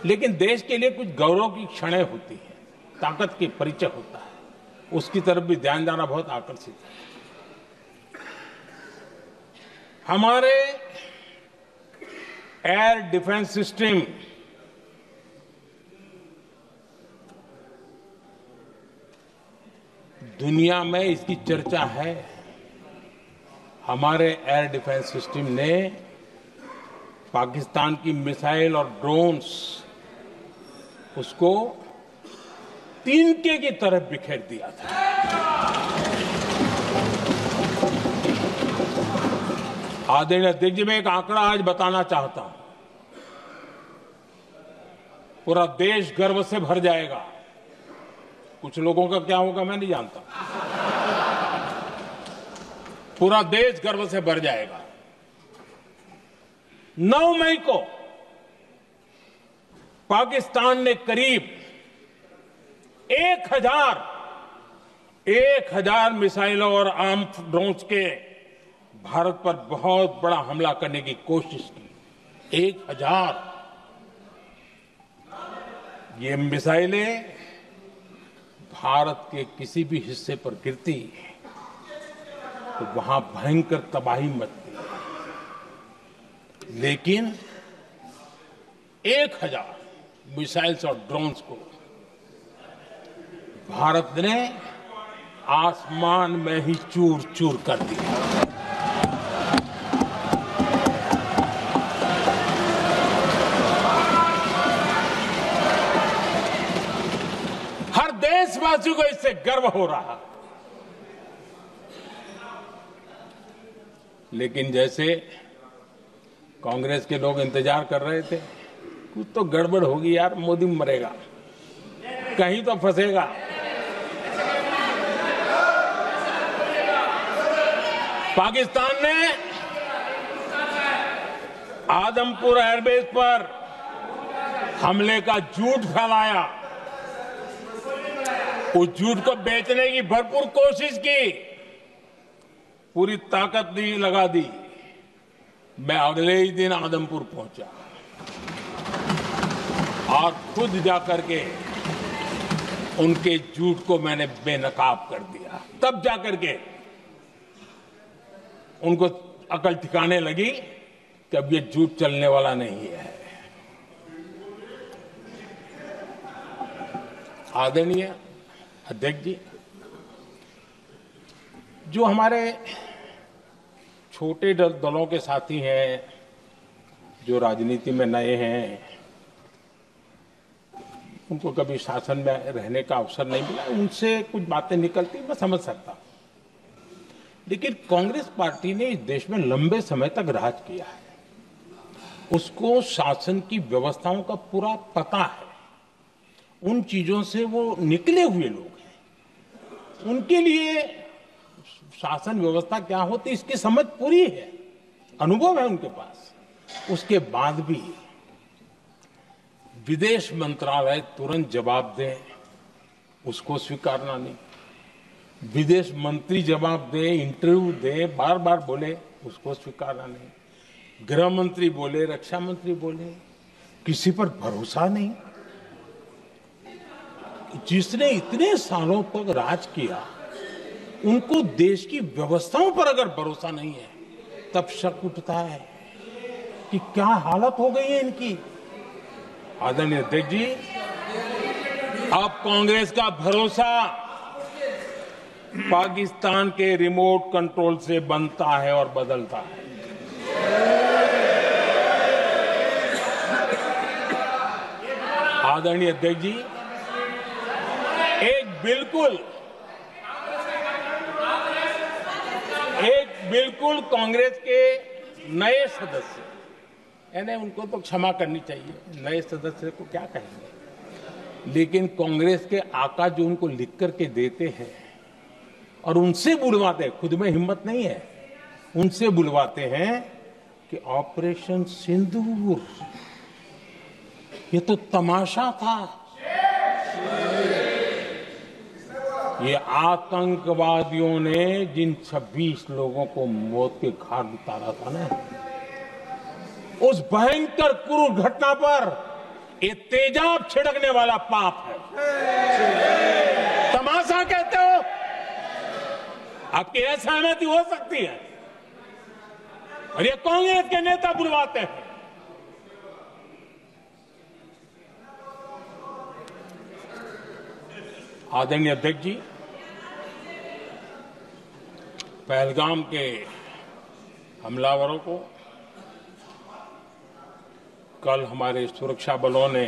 लेकिन देश के लिए कुछ गौरव की क्षणें होती हैं, ताकत के परिचय होता है, उसकी तरफ भी ध्यान जाना बहुत आकर्षित है। हमारे एयर डिफेंस सिस्टम दुनिया में इसकी चर्चा है। हमारे एयर डिफेंस सिस्टम ने पाकिस्तान की मिसाइल और ड्रोन्स उसको तिनके की तरफ बिखेर दिया था। आदरणीय अध्यक्ष जी, मैं एक आंकड़ा आज बताना चाहता हूं, पूरा देश गर्व से भर जाएगा। कुछ लोगों का क्या होगा मैं नहीं जानता, पूरा देश गर्व से भर जाएगा। 9 मई को पाकिस्तान ने करीब 1000 मिसाइलों और आर्म्ड ड्रोन्स के भारत पर बहुत बड़ा हमला करने की कोशिश की। 1000 ये मिसाइलें भारत के किसी भी हिस्से पर गिरती तो वहां भयंकर तबाही मचती, लेकिन 1000 मिसाइल्स और ड्रोन्स को भारत ने आसमान में ही चूर चूर कर दिया। हर देशवासी को इससे गर्व हो रहा। लेकिन जैसे कांग्रेस के लोग इंतजार कर रहे थे, कुछ तो गड़बड़ होगी यार, मोदी मरेगा, कहीं तो फंसेगा। पाकिस्तान ने आदमपुर एयरबेस पर हमले का झूठ फैलाया, उस झूठ को बेचने की भरपूर कोशिश की, पूरी ताकत लगा दी। मैं अगले ही दिन आदमपुर पहुंचा और खुद जाकर के उनके झूठ को मैंने बेनकाब कर दिया। तब जाकर के उनको अकल ठिकाने लगी कि अब ये झूठ चलने वाला नहीं है। आदरणीय अध्यक्ष जी, जो हमारे छोटे दलों के साथी हैं, जो राजनीति में नए हैं, उनको कभी शासन में रहने का अवसर नहीं मिला, उनसे कुछ बातें निकलती मैं समझ सकता हूं। लेकिन कांग्रेस पार्टी ने इस देश में लंबे समय तक राज किया है, उसको शासन की व्यवस्थाओं का पूरा पता है, उन चीजों से वो निकले हुए लोग हैं, उनके लिए शासन व्यवस्था क्या होती इसकी समझ पूरी है, अनुभव है उनके पास। उसके बाद भी विदेश मंत्रालय तुरंत जवाब दे, उसको स्वीकारना नहीं। विदेश मंत्री जवाब दे, इंटरव्यू दे, बार बार बोले, उसको स्वीकारना नहीं। गृह मंत्री बोले, रक्षा मंत्री बोले, किसी पर भरोसा नहीं। जिसने इतने सालों तक राज किया, उनको देश की व्यवस्थाओं पर अगर भरोसा नहीं है, तब शक उठता है कि क्या हालत हो गई है इनकी। आदरणीय अध्यक्ष जी, अब कांग्रेस का भरोसा पाकिस्तान के रिमोट कंट्रोल से बनता है और बदलता है। आदरणीय अध्यक्ष जी, एक बिल्कुल कांग्रेस के नए सदस्य, यानी उनको तो क्षमा करनी चाहिए, नए सदस्य को क्या कहेंगे, लेकिन कांग्रेस के आका जो उनको लिख करके देते हैं और उनसे बुलवाते हैं, खुद में हिम्मत नहीं है, उनसे बुलवाते हैं कि ऑपरेशन सिंदूर ये तो तमाशा था, ये आतंकवादियों ने जिन 26 लोगों को मौत के घाट उतारा था ना, उस भयंकर क्रूर घटना पर ये तेजाब छिड़कने वाला पाप है। तमाशा कहते हो? आपकी असहमति हो सकती है, और ये कांग्रेस के नेता बुलवाते हैं। आदरणीय अध्यक्ष जी, पहलगाम के हमलावरों को कल हमारे सुरक्षा बलों ने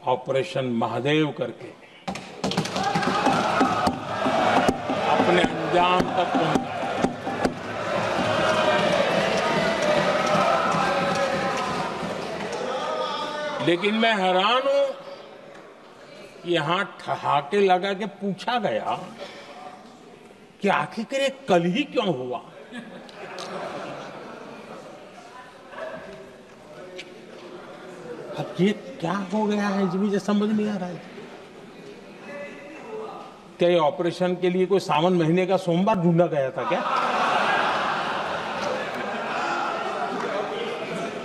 ऑपरेशन महादेव करके अपने अंजाम तक पहुंचाया। लेकिन मैं हैरान हूं कि यहां ठहाके लगा के पूछा गया कि आखिर ये कल ही क्यों हुआ। अब ये क्या हो गया है मुझे समझ नहीं आ रहा है। क्या ये ऑपरेशन के लिए कोई सावन महीने का सोमवार ढूंढा गया था क्या?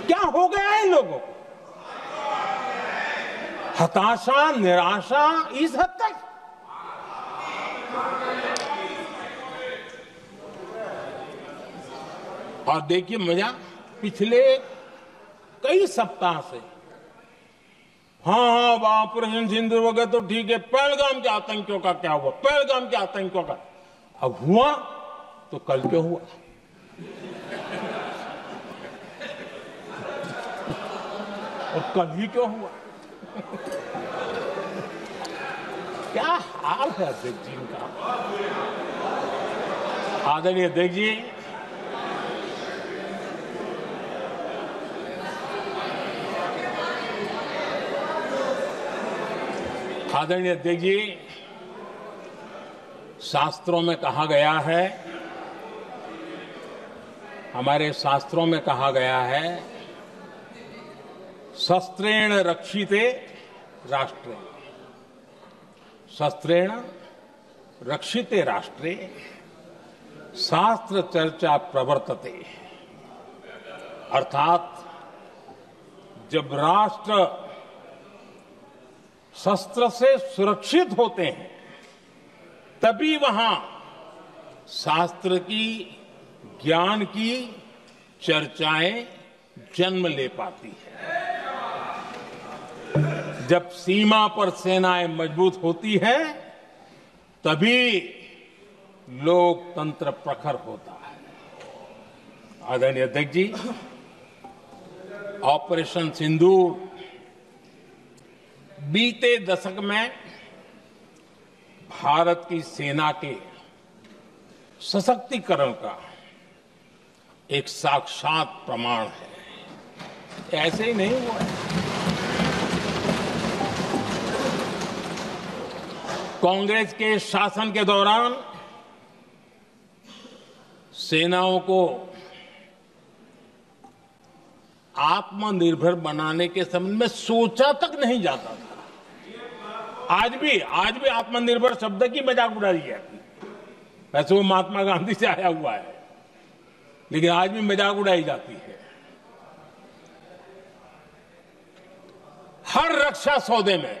क्या हो गया है लोगों को? हताशा, निराशा इस हद तक। और देखिए मजा, पिछले कई सप्ताह से हाँ ऑपरेशन सिंदूर वगैरह तो ठीक है, पहलगाम के आतंकियों का क्या हुआ, पहलगाम के आतंकियों का अब हुआ तो कल क्यों हुआ? और कल ही क्यों हुआ? क्या हाल है अध्यक्ष जी का। आदरणीय अध्यक्ष जी, आदरणीय अध्यक्ष जी, शास्त्रों में कहा गया है, हमारे शास्त्रों में कहा गया है, शस्त्रेण रक्षिते राष्ट्रे, शस्त्रेण रक्षिते राष्ट्रे शास्त्र चर्चा प्रवर्तते। अर्थात जब राष्ट्र शस्त्र से सुरक्षित होते हैं तभी वहां शास्त्र की, ज्ञान की चर्चाएं जन्म ले पाती है। जब सीमा पर सेनाएं मजबूत होती है तभी लोकतंत्र प्रखर होता है। आदरणीय अध्यक्ष जी, ऑपरेशन सिंदूर बीते दशक में भारत की सेना के सशक्तिकरण का एक साक्षात प्रमाण है। ऐसे ही नहीं हुआ है। कांग्रेस के शासन के दौरान सेनाओं को आत्मनिर्भर बनाने के संबंध में सोचा तक नहीं जाता था। आज भी आत्मनिर्भर शब्द की मजाक उड़ाई जाती है। वैसे वो महात्मा गांधी से आया हुआ है, लेकिन आज भी मजाक उड़ाई जाती है। हर रक्षा सौदे में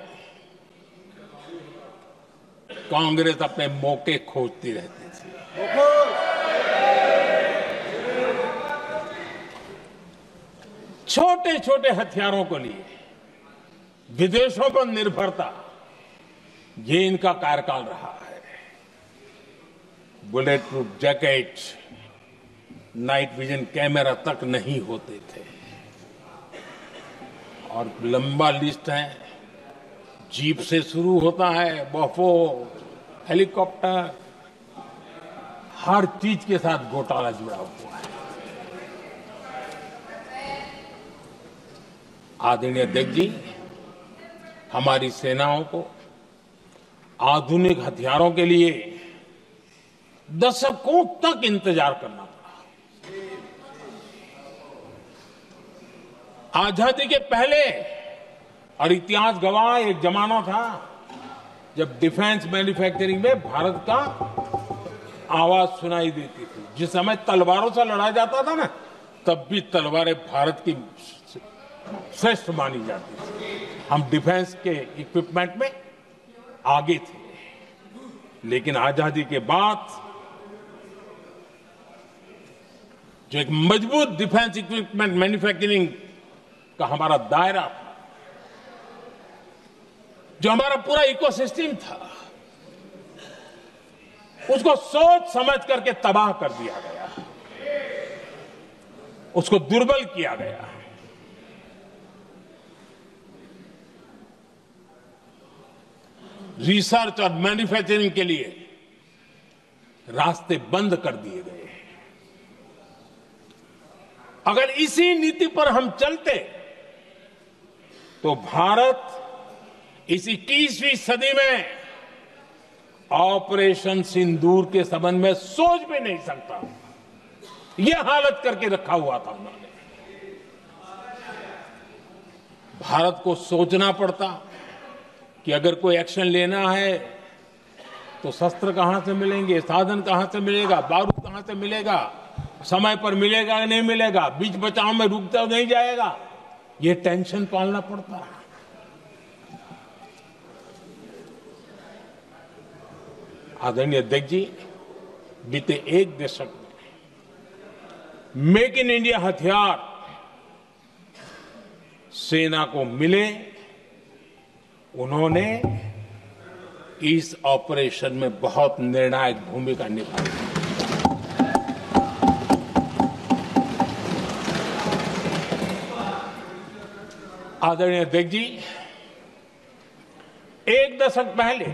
कांग्रेस अपने मौके खोजती रहती थी। छोटे छोटे हथियारों को लिए विदेशों पर निर्भरता, ये इनका कार्यकाल रहा है। Bullet proof jacket, night vision camera तक नहीं होते थे। और लंबा लिस्ट है, जीप से शुरू होता है, बफो, हेलीकॉप्टर, हर चीज के साथ घोटाला जुड़ा हुआ है। आदरणीय अध्यक्ष जी, हमारी सेनाओं को आधुनिक हथियारों के लिए दशकों तक इंतजार करना पड़ा। आजादी के पहले और इतिहास गवाह एक जमाना था जब डिफेंस मैन्युफैक्चरिंग में भारत का आवाज सुनाई देती थी। जिस समय तलवारों से लड़ा जाता था ना, तब भी तलवारें भारत की श्रेष्ठ मानी जाती थी। हम डिफेंस के इक्विपमेंट में आगे थे। लेकिन आजादी के बाद जो एक मजबूत डिफेंस इक्विपमेंट मैन्युफैक्चरिंग का हमारा दायरा था, जो हमारा पूरा इकोसिस्टम था, उसको सोच समझ करके तबाह कर दिया गया। उसको दुर्बल किया गया। रिसर्च और मैन्युफैक्चरिंग के लिए रास्ते बंद कर दिए गए। अगर इसी नीति पर हम चलते तो भारत इस 21वीं सदी में ऑपरेशन सिंदूर के संबंध में सोच भी नहीं सकता। यह हालत करके रखा हुआ था उन्होंने। भारत को सोचना पड़ता कि अगर कोई एक्शन लेना है तो शस्त्र कहां से मिलेंगे, साधन कहां से मिलेगा, बारूद कहां से मिलेगा, समय पर मिलेगा या नहीं मिलेगा, बीच बचाव में रुकता नहीं जाएगा, ये टेंशन पालना पड़ता है। आदरणीय अध्यक्ष जी, बीते एक दशक में मेक इन इंडिया हथियार सेना को मिले, उन्होंने इस ऑपरेशन में बहुत निर्णायक भूमिका निभाई। आदरणीय अध्यक्ष जी, एक दशक पहले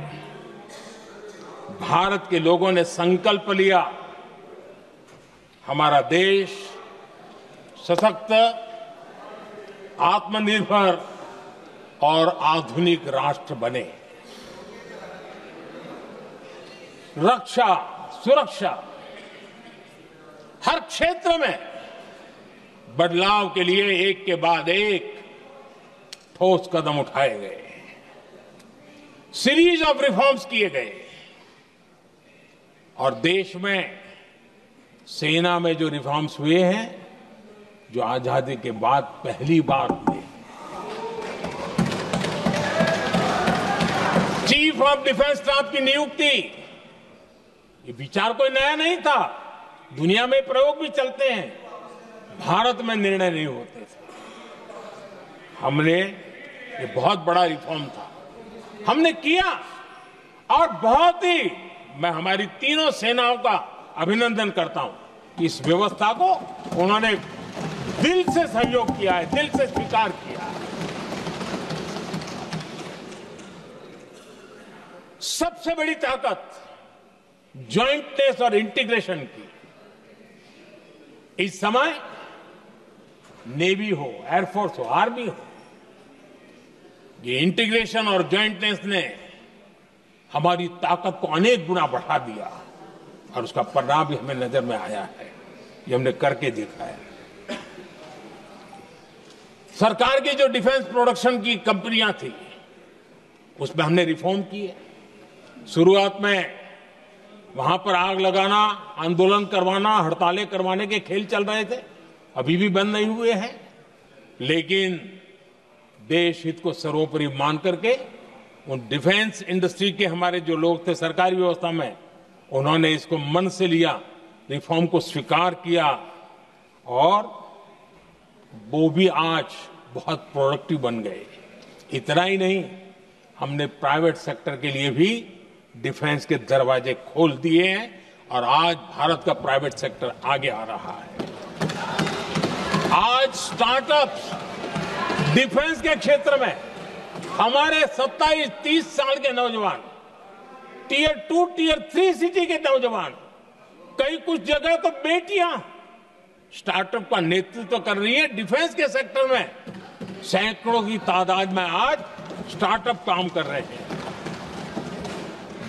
भारत के लोगों ने संकल्प लिया, हमारा देश सशक्त, आत्मनिर्भर और आधुनिक राष्ट्र बने। रक्षा, सुरक्षा, हर क्षेत्र में बदलाव के लिए एक के बाद एक ठोस कदम उठाए गए, सीरीज ऑफ रिफॉर्म्स किए गए और देश में सेना में जो रिफॉर्म्स हुए हैं, जो आजादी के बाद पहली बार हुए। चीफ ऑफ डिफेंस स्टाफ की नियुक्ति, ये विचार कोई नया नहीं था, दुनिया में प्रयोग भी चलते हैं, भारत में निर्णय नहीं होते थे। हमने, ये बहुत बड़ा रिफॉर्म था, हमने किया और बहुत ही, मैं हमारी तीनों सेनाओं का अभिनंदन करता हूं कि इस व्यवस्था को उन्होंने दिल से सहयोग किया है, दिल से स्वीकार किया है। सबसे बड़ी ताकत जॉइंटनेस और इंटीग्रेशन की इस समय नेवी हो, एयरफोर्स हो, आर्मी हो, ये इंटीग्रेशन और जॉइंटनेस ने हमारी ताकत को अनेक गुना बढ़ा दिया और उसका परिणाम भी हमें नजर में आया है, ये हमने करके देखा है। सरकार की जो डिफेंस प्रोडक्शन की कंपनियां थी, उसमें हमने रिफॉर्म किए। शुरुआत में वहां पर आग लगाना, आंदोलन करवाना, हड़तालें करवाने के खेल चल रहे थे, अभी भी बंद नहीं हुए हैं, लेकिन देश हित को सर्वोपरि मान करके उन डिफेंस इंडस्ट्री के हमारे जो लोग थे सरकारी व्यवस्था में, उन्होंने इसको मन से लिया, रिफॉर्म को स्वीकार किया और वो भी आज बहुत प्रोडक्टिव बन गए। इतना ही नहीं, हमने प्राइवेट सेक्टर के लिए भी डिफेंस के दरवाजे खोल दिए हैं और आज भारत का प्राइवेट सेक्टर आगे आ रहा है। आज स्टार्टअप्स डिफेंस के क्षेत्र में हमारे 27-30 साल के नौजवान, टियर 2, टियर 3 सिटी के नौजवान, कई कुछ जगह तो बेटियां स्टार्टअप का नेतृत्व कर रही है। डिफेंस के सेक्टर में सैकड़ों की तादाद में आज स्टार्टअप काम कर रहे हैं।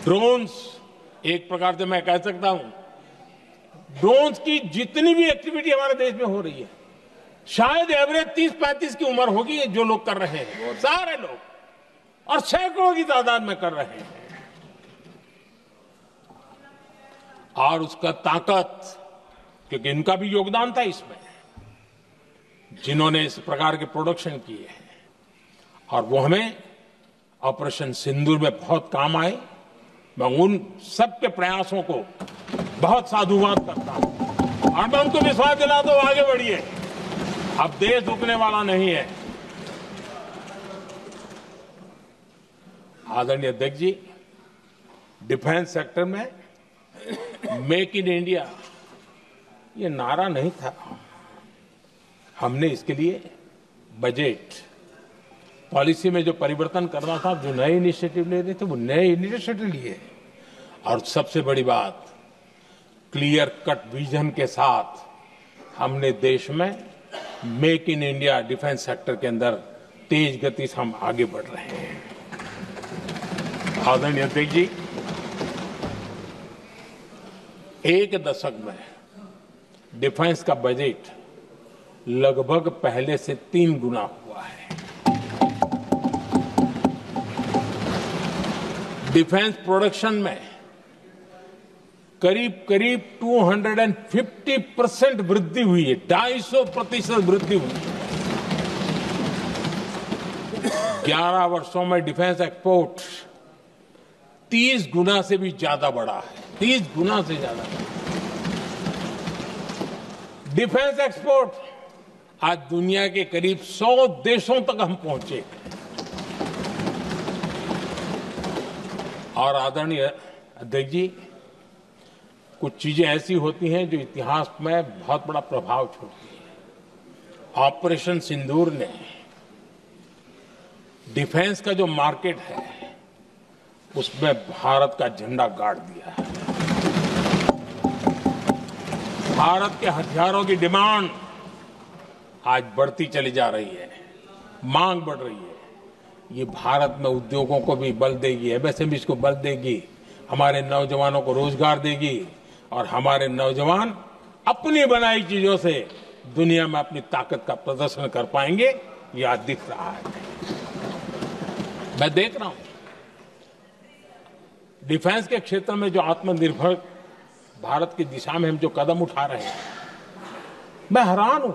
ड्रोन्स, एक प्रकार से मैं कह सकता हूं, ड्रोन्स की जितनी भी एक्टिविटी हमारे देश में हो रही है, शायद एवरेज 30-35 की उम्र होगी जो लोग कर रहे हैं, वो सारे लोग, और सैकड़ों की तादाद में कर रहे हैं। और उसका ताकत, क्योंकि इनका भी योगदान था इसमें, जिन्होंने इस प्रकार के प्रोडक्शन किए हैं, और वो हमें ऑपरेशन सिंदूर में बहुत काम आए। मैं उन सबके प्रयासों को बहुत साधुवाद करता हूं और मैं उनको विश्वास दिलाता हूं, आगे बढ़िए, अब देश रुकने वाला नहीं है। आदरणीय अध्यक्ष जी, डिफेंस सेक्टर में मेक इन इंडिया ये नारा नहीं था, हमने इसके लिए बजट पॉलिसी में जो परिवर्तन करना था, जो नए इनिशिएटिव ले रहे थे, वो नए इनिशिएटिव लिए। और सबसे बड़ी बात, क्लियर कट विजन के साथ हमने देश में make in India defence sector के अंदर तेज गति से हम आगे बढ़ रहे हैं। आदरणीय अध्यक्ष जी, एक दशक में डिफेंस का बजट लगभग पहले से 3 गुना हुआ है। डिफेंस प्रोडक्शन में करीब करीब 250% वृद्धि हुई है, 250% वृद्धि हुई है। 11 वर्षों में डिफेंस एक्सपोर्ट 30 गुना से भी ज्यादा बढ़ा है, 30 गुना से ज्यादा। डिफेंस एक्सपोर्ट आज दुनिया के करीब 100 देशों तक हम पहुंचे। और आदरणीय अध्यक्ष जी, कुछ चीजें ऐसी होती हैं जो इतिहास में बहुत बड़ा प्रभाव छोड़ती हैं। ऑपरेशन सिंदूर ने डिफेंस का जो मार्केट है उसमें भारत का झंडा गाड़ दिया है। भारत के हथियारों की डिमांड आज बढ़ती चली जा रही है, मांग बढ़ रही है। ये भारत में उद्योगों को भी बल देगी, एमएसएमई को बल देगी, हमारे नौजवानों को रोजगार देगी और हमारे नौजवान अपनी बनाई चीजों से दुनिया में अपनी ताकत का प्रदर्शन कर पाएंगे। ये आज दिख रहा है, मैं देख रहा हूं। डिफेंस के क्षेत्र में जो आत्मनिर्भर भारत की दिशा में हम जो कदम उठा रहे हैं, मैं हैरान हूं।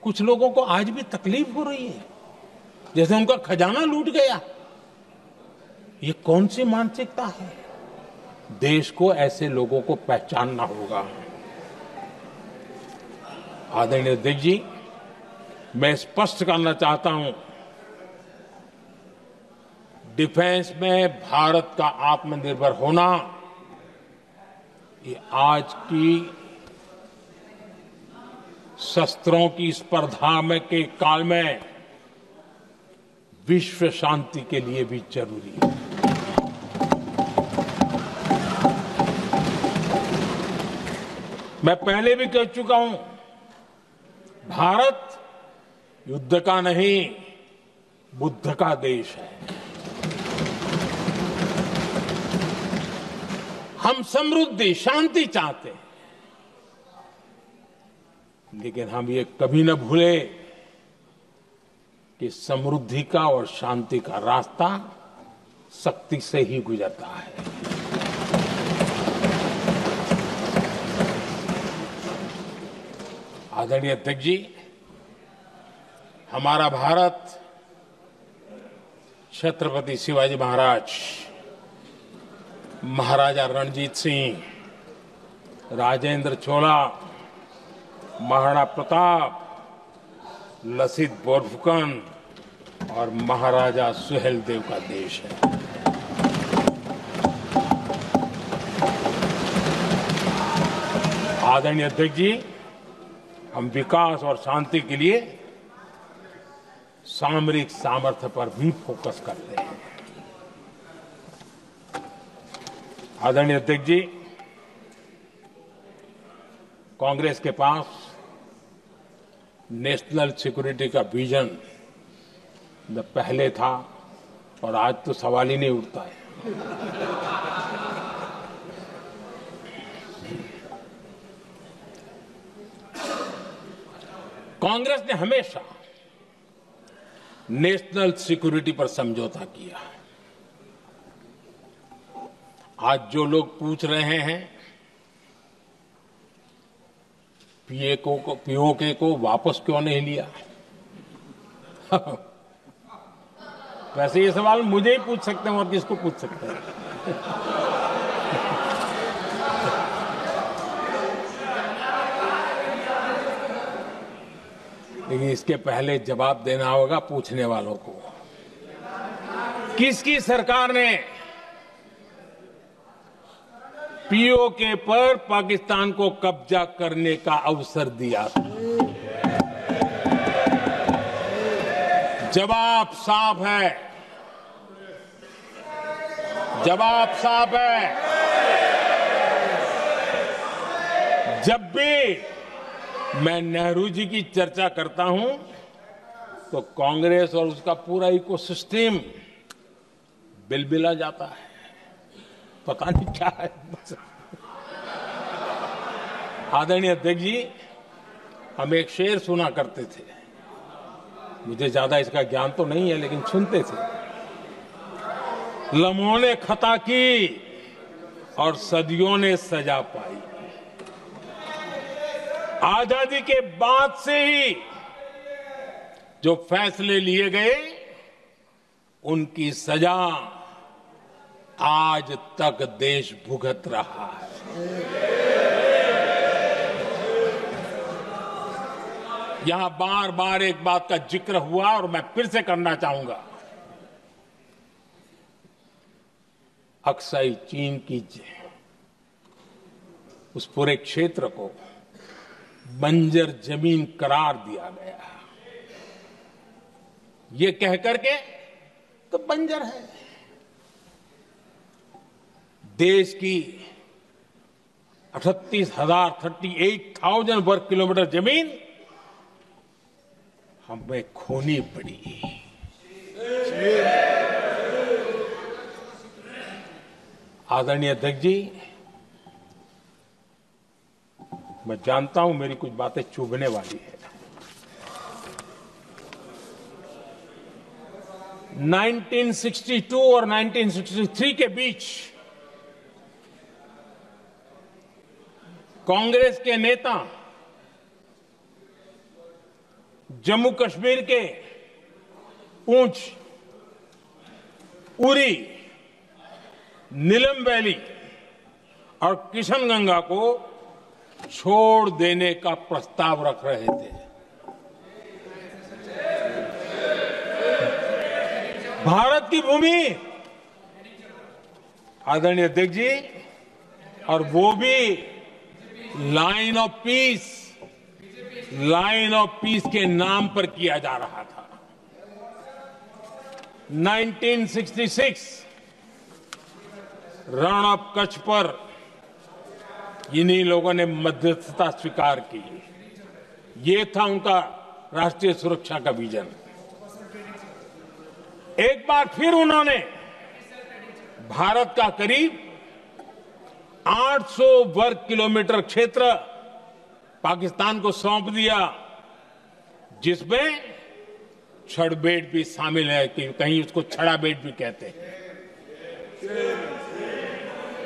कुछ लोगों को आज भी तकलीफ हो रही है, जैसे उनका खजाना लूट गया। ये कौन सी मानसिकता है? देश को ऐसे लोगों को पहचानना होगा। आदरणीय अध्यक्ष जी, मैं स्पष्ट करना चाहता हूं, डिफेंस में भारत का आत्मनिर्भर होना ये आज की शस्त्रों की स्पर्धा में के काल में विश्व शांति के लिए भी जरूरी है। मैं पहले भी कह चुका हूं, भारत युद्ध का नहीं, बुद्ध का देश है। हम समृद्धि, शांति चाहते हैं, लेकिन हम ये कभी न भूले कि समृद्धि का और शांति का रास्ता शक्ति से ही गुजरता है। आदरणीय अध्यक्ष जी, हमारा भारत छत्रपति शिवाजी महाराज, महाराजा रणजीत सिंह, राजेंद्र चोला, महाराणा प्रताप, लसित बोरफुकन और महाराजा सुहेलदेव का देश है। आदरणीय अध्यक्ष जी, हम विकास और शांति के लिए सामरिक सामर्थ्य पर भी फोकस करते हैं। आदरणीय अध्यक्ष जी, कांग्रेस के पास नेशनल सिक्योरिटी का विजन पहले था और आज तो सवाल ही नहीं उठता है। कांग्रेस ने हमेशा नेशनल सिक्योरिटी पर समझौता किया। आज जो लोग पूछ रहे हैं पीओके को वापस क्यों नहीं लिया, वैसे ये सवाल मुझे ही पूछ सकते हैं और किसको पूछ सकते हैं। लेकिन इसके पहले जवाब देना होगा पूछने वालों को। किसकी सरकार ने पीओके पर पाकिस्तान को कब्जा करने का अवसर दिया था? जवाब साफ है, जवाब साफ है। जब भी मैं नेहरू जी की चर्चा करता हूं तो कांग्रेस और उसका पूरा इकोसिस्टम बिलबिला जाता है, पता नहीं क्या है। आदरणीय अध्यक्ष जी, हम एक शेर सुना करते थे, मुझे ज्यादा इसका ज्ञान तो नहीं है लेकिन सुनते थे। लम्हों ने खता की और सदियों ने सजा पाई। आजादी के बाद से ही जो फैसले लिए गए उनकी सजा आज तक देश भुगत रहा है। यहां बार बार एक बात का जिक्र हुआ और मैं फिर से करना चाहूंगा। अक्साई चीन की उस पूरे क्षेत्र को बंजर जमीन करार दिया गया, ये कह करके तो बंजर है। देश की 38,000 वर्ग किलोमीटर जमीन हमें खोनी पड़ी। आदरणीय अध्यक्ष जी, मैं जानता हूं मेरी कुछ बातें चुभने वाली है। 1962 और 1963 के बीच कांग्रेस के नेता जम्मू कश्मीर के पूंछ, उरी, नीलम वैली और किशनगंगा को छोड़ देने का प्रस्ताव रख रहे थे। भारत की भूमि, आदरणीय अध्यक्ष जी, और वो भी लाइन ऑफ पीस के नाम पर किया जा रहा था। 1966 रण ऑफ कच्छ पर इन्हीं लोगों ने मध्यस्थता स्वीकार की। ये था उनका राष्ट्रीय सुरक्षा का विजन। एक बार फिर उन्होंने भारत का करीब 800 वर्ग किलोमीटर क्षेत्र पाकिस्तान को सौंप दिया, जिसमें छड़बेट भी शामिल है, कि कहीं उसको छड़ाबेट भी कहते हैं।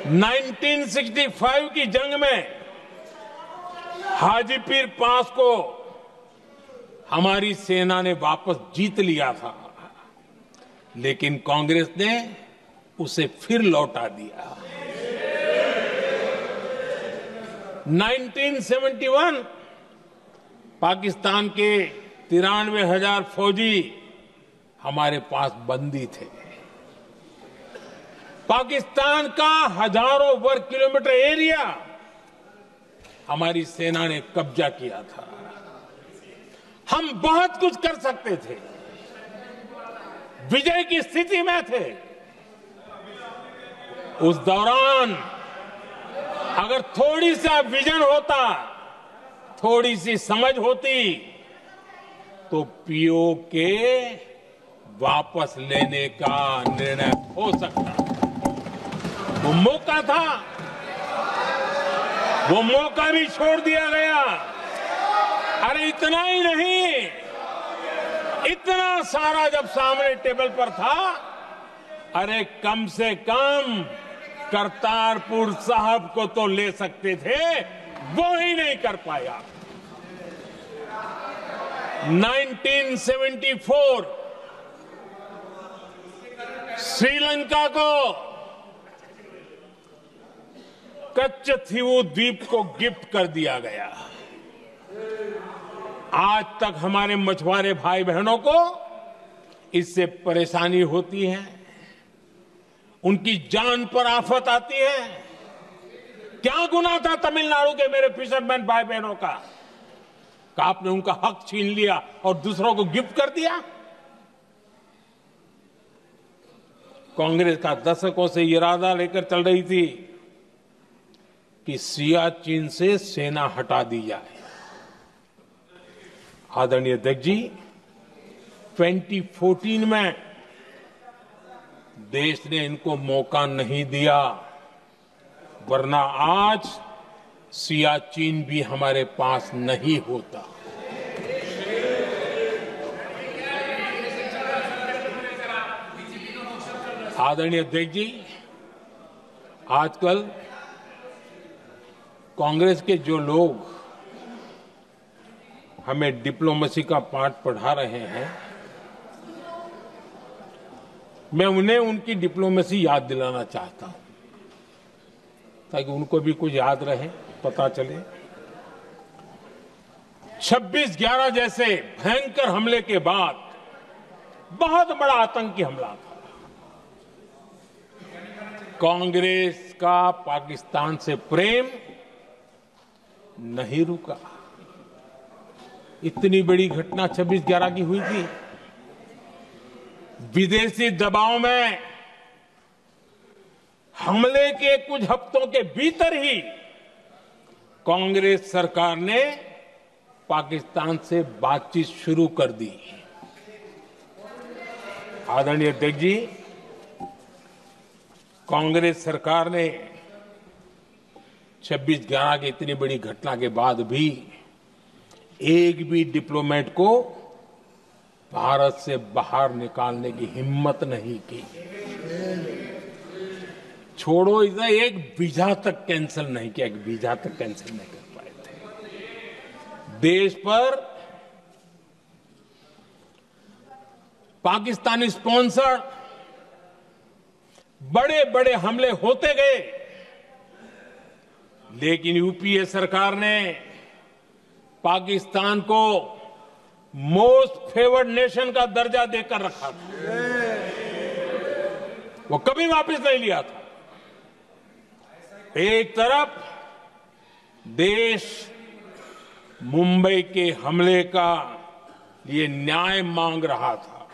1965 की जंग में हाजीपीर पास को हमारी सेना ने वापस जीत लिया था, लेकिन कांग्रेस ने उसे फिर लौटा दिया। 1971 पाकिस्तान के 93,000 फौजी हमारे पास बंदी थे। पाकिस्तान का हजारों वर्ग किलोमीटर एरिया हमारी सेना ने कब्जा किया था। हम बहुत कुछ कर सकते थे, विजय की स्थिति में थे। उस दौरान अगर थोड़ी सा विजन होता, थोड़ी सी समझ होती, तो पीओके वापस लेने का निर्णय हो सकता। वो मौका था, वो मौका भी छोड़ दिया गया। अरे इतना ही नहीं, इतना सारा जब सामने टेबल पर था, अरे कम से कम करतारपुर साहब को तो ले सकते थे, वो ही नहीं कर पाया। 1974 श्रीलंका को कच्चथीवू द्वीप को गिफ्ट कर दिया गया। आज तक हमारे मछुआरे भाई बहनों को इससे परेशानी होती है, उनकी जान पर आफत आती है। क्या गुनाह था तमिलनाडु के मेरे फिशरमैन भाई बहनों का, आपने उनका हक छीन लिया और दूसरों को गिफ्ट कर दिया? कांग्रेस का दशकों से इरादा लेकर चल रही थी कि सियाचिन से सेना हटा दी जाए। आदरणीय अध्यक्ष जी, 2014 में देश ने इनको मौका नहीं दिया, वरना आज सियाचिन भी हमारे पास नहीं होता। आदरणीय अध्यक्ष जी, आजकल कांग्रेस के जो लोग हमें डिप्लोमेसी का पाठ पढ़ा रहे हैं, मैं उन्हें उनकी डिप्लोमेसी याद दिलाना चाहता हूं ताकि उनको भी कुछ याद रहे, पता चले। 26/11 जैसे भयंकर हमले के बाद बहुत बड़ा आतंकी हमला था। कांग्रेस का पाकिस्तान से प्रेम नहीं रुका। इतनी बड़ी घटना 26/11 की हुई थी। विदेशी दबाव में हमले के कुछ हफ्तों के भीतर ही कांग्रेस सरकार ने पाकिस्तान से बातचीत शुरू कर दी। आदरणीय अध्यक्ष जी, कांग्रेस सरकार ने 26/11 की इतनी बड़ी घटना के बाद भी एक भी डिप्लोमेट को भारत से बाहर निकालने की हिम्मत नहीं की। छोड़ो, इधर एक वीजा तक कैंसिल नहीं किया, एक वीजा तक कैंसिल नहीं कर पाए थे। देश पर पाकिस्तानी स्पॉन्सर बड़े बड़े हमले होते गए, लेकिन यूपीए सरकार ने पाकिस्तान को मोस्ट फेवर्ड नेशन का दर्जा देकर रखा था। वो कभी वापस नहीं लिया था। एक तरफ देश मुंबई के हमले का ये न्याय मांग रहा था,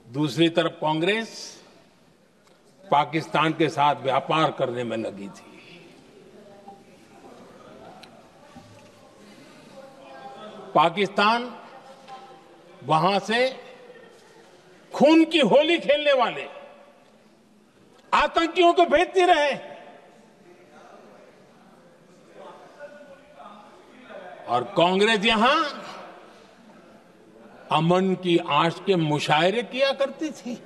दूसरी तरफ कांग्रेस पाकिस्तान के साथ व्यापार करने में लगी थी। पाकिस्तान वहां से खून की होली खेलने वाले आतंकियों को भेजते रहे, और कांग्रेस यहां अमन की आश के मुशायरे किया करती थी।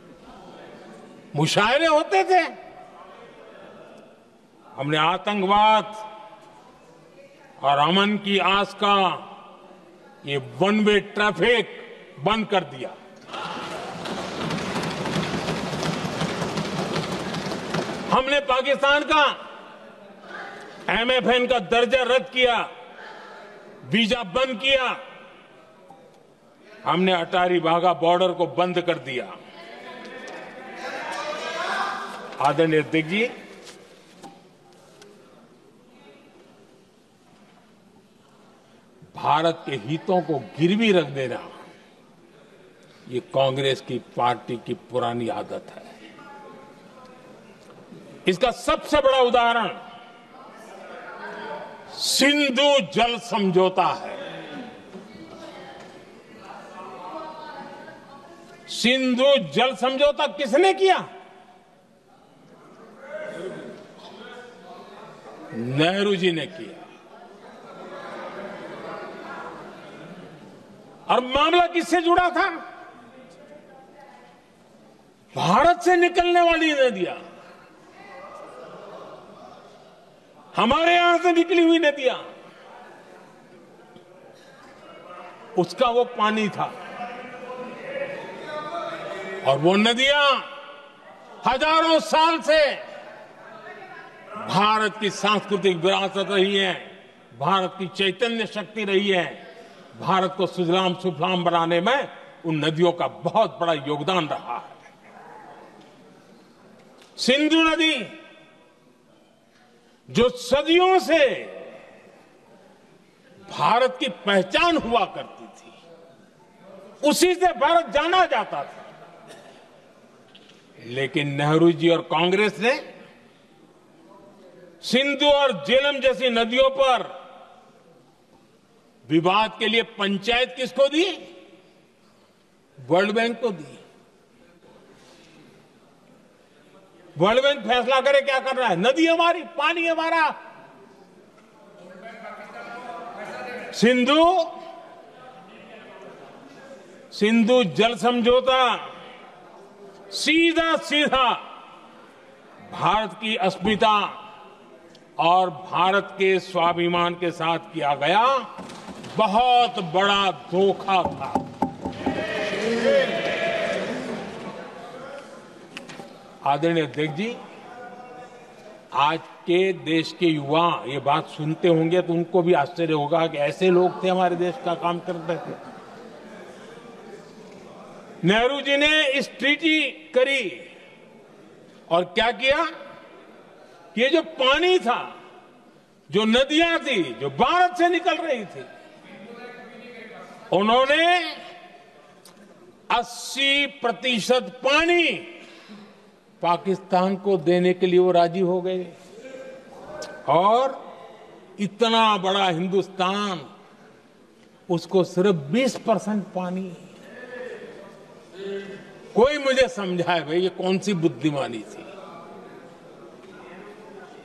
मुशायरे होते थे। हमने आतंकवाद और अमन की आस का ये वन वे ट्रैफिक बंद कर दिया। हमने पाकिस्तान का MFN का दर्जा रद्द किया, वीजा बंद किया। हमने अटारी वाघा बॉर्डर को बंद कर दिया। आदरणीय अध्यक्ष जी, भारत के हितों को गिरवी रख देना ये कांग्रेस की पार्टी की पुरानी आदत है। इसका सबसे बड़ा उदाहरण सिंधु जल समझौता है। सिंधु जल समझौता किसने किया? नेहरू जी ने किया। और मामला किससे जुड़ा था? भारत से निकलने वाली नदियां, हमारे यहां से निकली हुई नदियां, उसका वो पानी था। और वो नदियां हजारों साल से भारत की सांस्कृतिक विरासत रही है, भारत की चैतन्य शक्ति रही है। भारत को सुजलाम सुफलाम बनाने में उन नदियों का बहुत बड़ा योगदान रहा है। सिंधु नदी जो सदियों से भारत की पहचान हुआ करती थी, उसी से भारत जाना जाता था। लेकिन नेहरू जी और कांग्रेस ने सिंधु और झेलम जैसी नदियों पर विवाद के लिए पंचायत किसको दी? वर्ल्ड बैंक को दी। वर्ल्ड बैंक फैसला करे क्या कर रहा है। नदी हमारी, पानी हमारा। सिंधु जल समझौता सीधा सीधा भारत की अस्मिता और भारत के स्वाभिमान के साथ किया गया बहुत बड़ा धोखा था। आदरणीय अध्यक्ष जी, आज के देश के युवा ये बात सुनते होंगे तो उनको भी आश्चर्य होगा कि ऐसे लोग थे हमारे देश का काम करते थे। नेहरू जी ने इस ट्रीटी करी और क्या किया? ये जो पानी था, जो नदियां थी, जो भारत से निकल रही थी, उन्होंने 80% पानी पाकिस्तान को देने के लिए वो राजी हो गए। और इतना बड़ा हिंदुस्तान, उसको सिर्फ 20% पानी। कोई मुझे समझाए भाई ये कौन सी बुद्धिमानी थी,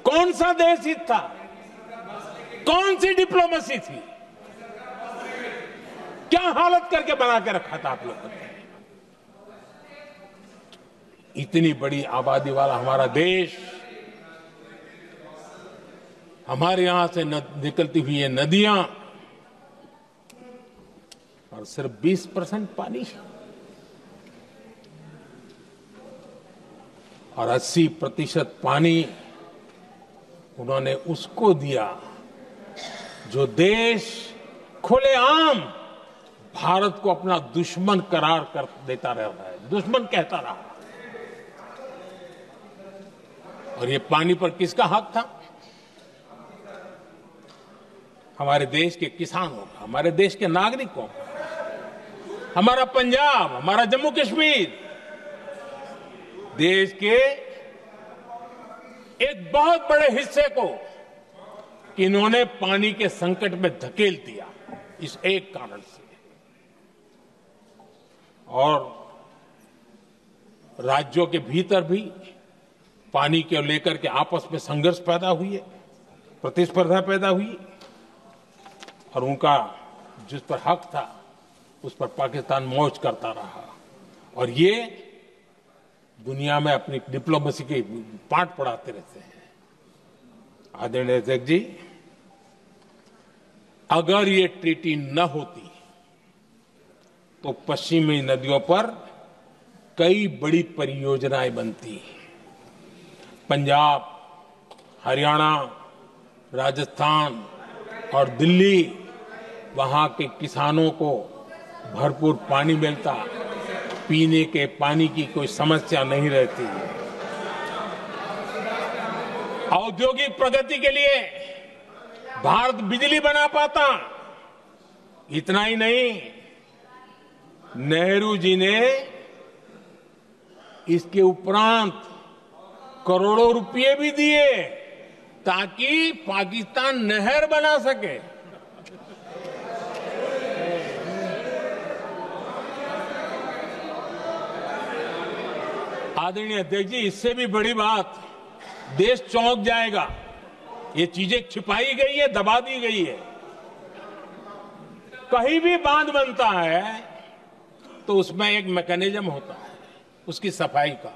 कौन सा देश हित था, कौन सी डिप्लोमेसी थी, क्या हालत करके बना के रखा था आप लोगों ने। इतनी बड़ी आबादी वाला हमारा देश, हमारे यहां से निकलती हुई ये नदियां, और सिर्फ 20% पानी, और 80% पानी उन्होंने उसको दिया जो देश खुलेआम भारत को अपना दुश्मन करार कर देता रहता है, दुश्मन कहता रहा। और ये पानी पर किसका हक था? हमारे देश के किसानों का, हमारे देश के नागरिकों का। हमारा पंजाब, हमारा जम्मू कश्मीर देश के एक बहुत बड़े हिस्से को इन्होंने पानी के संकट में धकेल दिया, इस एक कारण से। और राज्यों के भीतर भी पानी को लेकर के आपस में संघर्ष पैदा हुए, प्रतिस्पर्धा पैदा हुई, और उनका जिस पर हक था उस पर पाकिस्तान मौज करता रहा। और ये दुनिया में अपनी डिप्लोमेसी के पाठ पढ़ाते रहते हैं। आदरणीय अध्यक्ष जी, अगर ये ट्रीटी न होती तो पश्चिमी नदियों पर कई बड़ी परियोजनाएं बनती। पंजाब, हरियाणा, राजस्थान और दिल्ली, वहां के किसानों को भरपूर पानी मिलता, पीने के पानी की कोई समस्या नहीं रहती। औद्योगिक प्रगति के लिए भारत बिजली बना पाता। इतना ही नहीं, नेहरू जी ने इसके उपरांत करोड़ों रुपए भी दिए ताकि पाकिस्तान नहर बना सके। आदरणीय अध्यक्ष जी, इससे भी बड़ी बात, देश चौंक जाएगा। ये चीजें छिपाई गई है, दबा दी गई है। कहीं भी बांध बनता है तो उसमें एक मैकेनिज्म होता है उसकी सफाई का,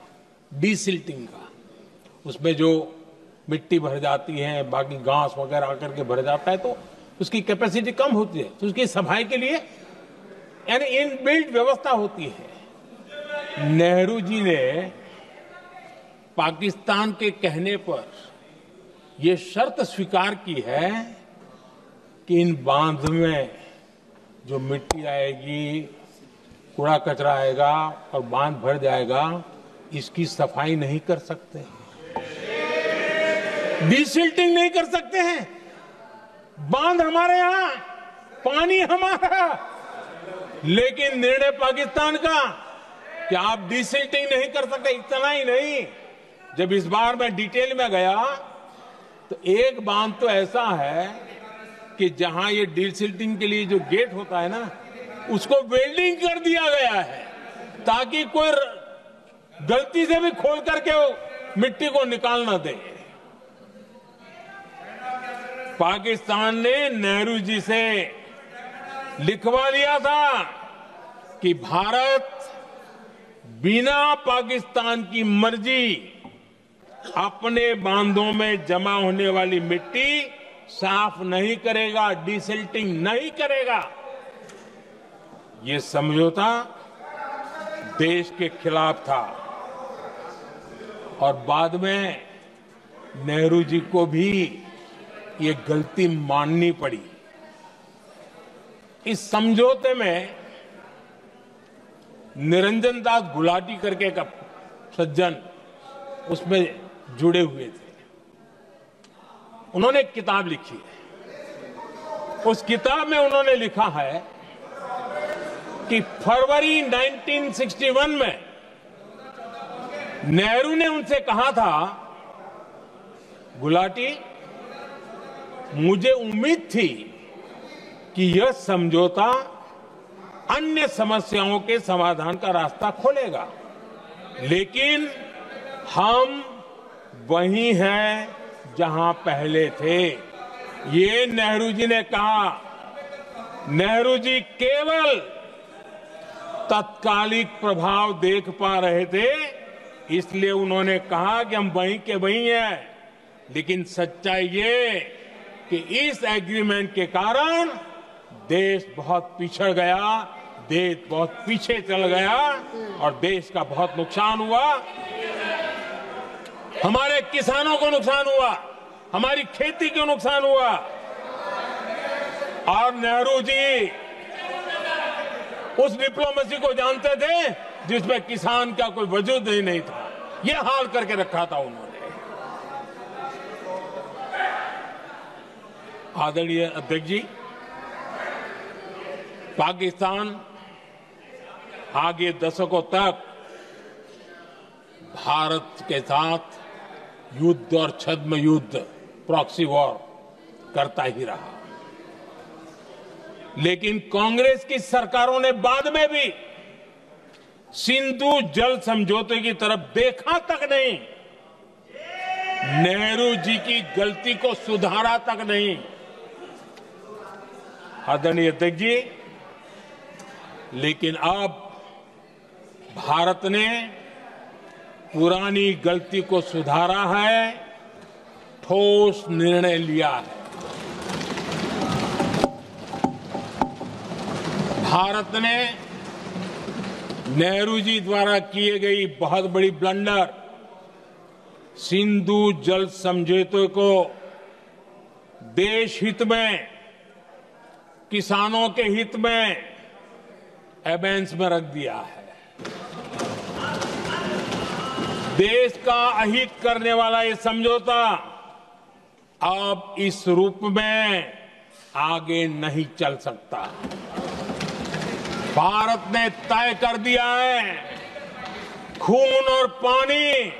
डीसिल्टिंग का। उसमें जो मिट्टी भर जाती है, बाकी घास वगैरह आकर के भर जाता है, तो उसकी कैपेसिटी कम होती है, तो उसकी सफाई के लिए यानी इनबिल्ट व्यवस्था होती है। नेहरू जी ने पाकिस्तान के कहने पर यह शर्त स्वीकार की है कि इन बांध में जो मिट्टी आएगी, कूड़ा कचरा आएगा और बांध भर जाएगा, इसकी सफाई नहीं कर सकते, डीसिल्टिंग नहीं कर सकते हैं। बांध हमारे यहां, पानी हमारा, लेकिन निर्णय पाकिस्तान का कि आप डिसिल्टिंग नहीं कर सकते। इतना ही नहीं, जब इस बार मैं डिटेल में गया तो एक बांध तो ऐसा है कि जहां ये डिसिल्टिंग के लिए जो गेट होता है ना, उसको वेल्डिंग कर दिया गया है ताकि कोई गलती से भी खोल करके मिट्टी को निकाल ना दे। पाकिस्तान ने नेहरू जी से लिखवा लिया था कि भारत बिना पाकिस्तान की मर्जी अपने बांधों में जमा होने वाली मिट्टी साफ नहीं करेगा, डिसिल्टिंग नहीं करेगा। ये समझौता देश के खिलाफ था और बाद में नेहरू जी को भी ये गलती माननी पड़ी। इस समझौते में निरंजन दास गुलाटी करके एक सज्जन उसमें जुड़े हुए थे। उन्होंने एक किताब लिखी है। उस किताब में उन्होंने लिखा है कि फरवरी 1961 में नेहरू ने उनसे कहा था, गुलाटी, मुझे उम्मीद थी कि यह समझौता अन्य समस्याओं के समाधान का रास्ता खोलेगा, लेकिन हम वहीं हैं जहां पहले थे। ये नेहरू जी ने कहा। नेहरू जी केवल तत्कालिक प्रभाव देख पा रहे थे, इसलिए उन्होंने कहा कि हम वहीं के वहीं हैं। लेकिन सच्चाई ये कि इस एग्रीमेंट के कारण देश बहुत पिछड़ गया, देश बहुत पीछे चल गया और देश का बहुत नुकसान हुआ। हमारे किसानों को नुकसान हुआ, हमारी खेती को नुकसान हुआ। और नेहरू जी उस डिप्लोमेसी को जानते थे जिसमें किसान का कोई वजूद ही नहीं था। यह हाल करके रखा था उन्होंने। आदरणीय अध्यक्ष जी, पाकिस्तान आगे दशकों तक भारत के साथ युद्ध और छद्म युद्ध, प्रॉक्सी वॉर करता ही रहा। लेकिन कांग्रेस की सरकारों ने बाद में भी सिंधु जल समझौते की तरफ देखा तक नहीं, नेहरू जी की गलती को सुधारा तक नहीं। आदरणीय अध्यक्ष जी, लेकिन अब भारत ने पुरानी गलती को सुधारा है, ठोस निर्णय लिया है। भारत ने नेहरू जी द्वारा किए गई बहुत बड़ी ब्लंडर, सिंधु जल समझौते को देश हित में, किसानों के हित में एबेंस में रख दिया है। देश का अहित करने वाला ये समझौता अब इस रूप में आगे नहीं चल सकता। भारत ने तय कर दिया है, खून और पानी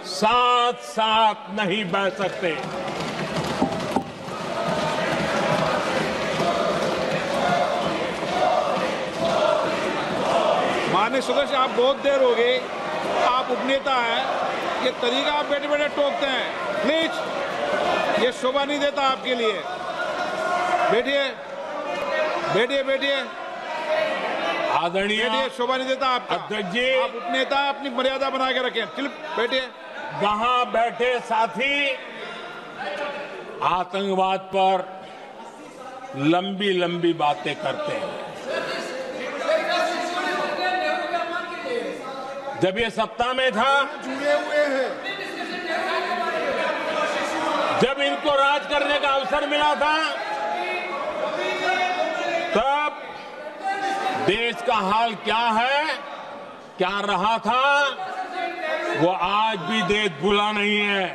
साथ साथ नहीं बह सकते। माननीय सदस्य, आप बहुत देर हो गई, आप उपनेता हैं, ये तरीका आप बैठे बैठे टोकते हैं। प्लीज, ये शोभा नहीं देता आपके लिए। बैठिए बैठिए बैठिए आदरणीय, शोभा नहीं देता आपका। अध्यक्ष जी, आप उपनेता, अपनी मर्यादा बना के रखें। चलिए बैठिए। वहां बैठे साथी आतंकवाद पर लंबी लंबी बातें करते हैं। जब ये सत्ता में था, जुड़े हुए हैं। जब इनको राज करने का अवसर मिला था, तब देश का हाल क्या है, क्या रहा था, वो आज भी देश भूला नहीं है।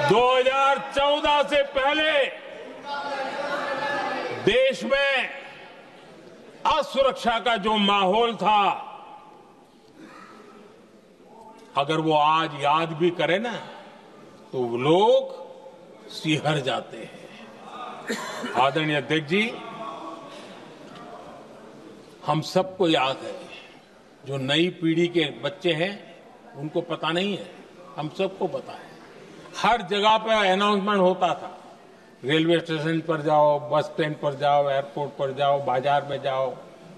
2014 से पहले देश में असुरक्षा का जो माहौल था, अगर वो आज याद भी करे ना तो लोग सिहर जाते हैं। आदरणीय अध्यक्ष जी, हम सबको याद है, जो नई पीढ़ी के बच्चे हैं उनको पता नहीं है, हम सबको पता है। हर जगह पर अनाउंसमेंट होता था, रेलवे स्टेशन पर जाओ, बस स्टैंड पर जाओ, एयरपोर्ट पर जाओ, बाजार में जाओ,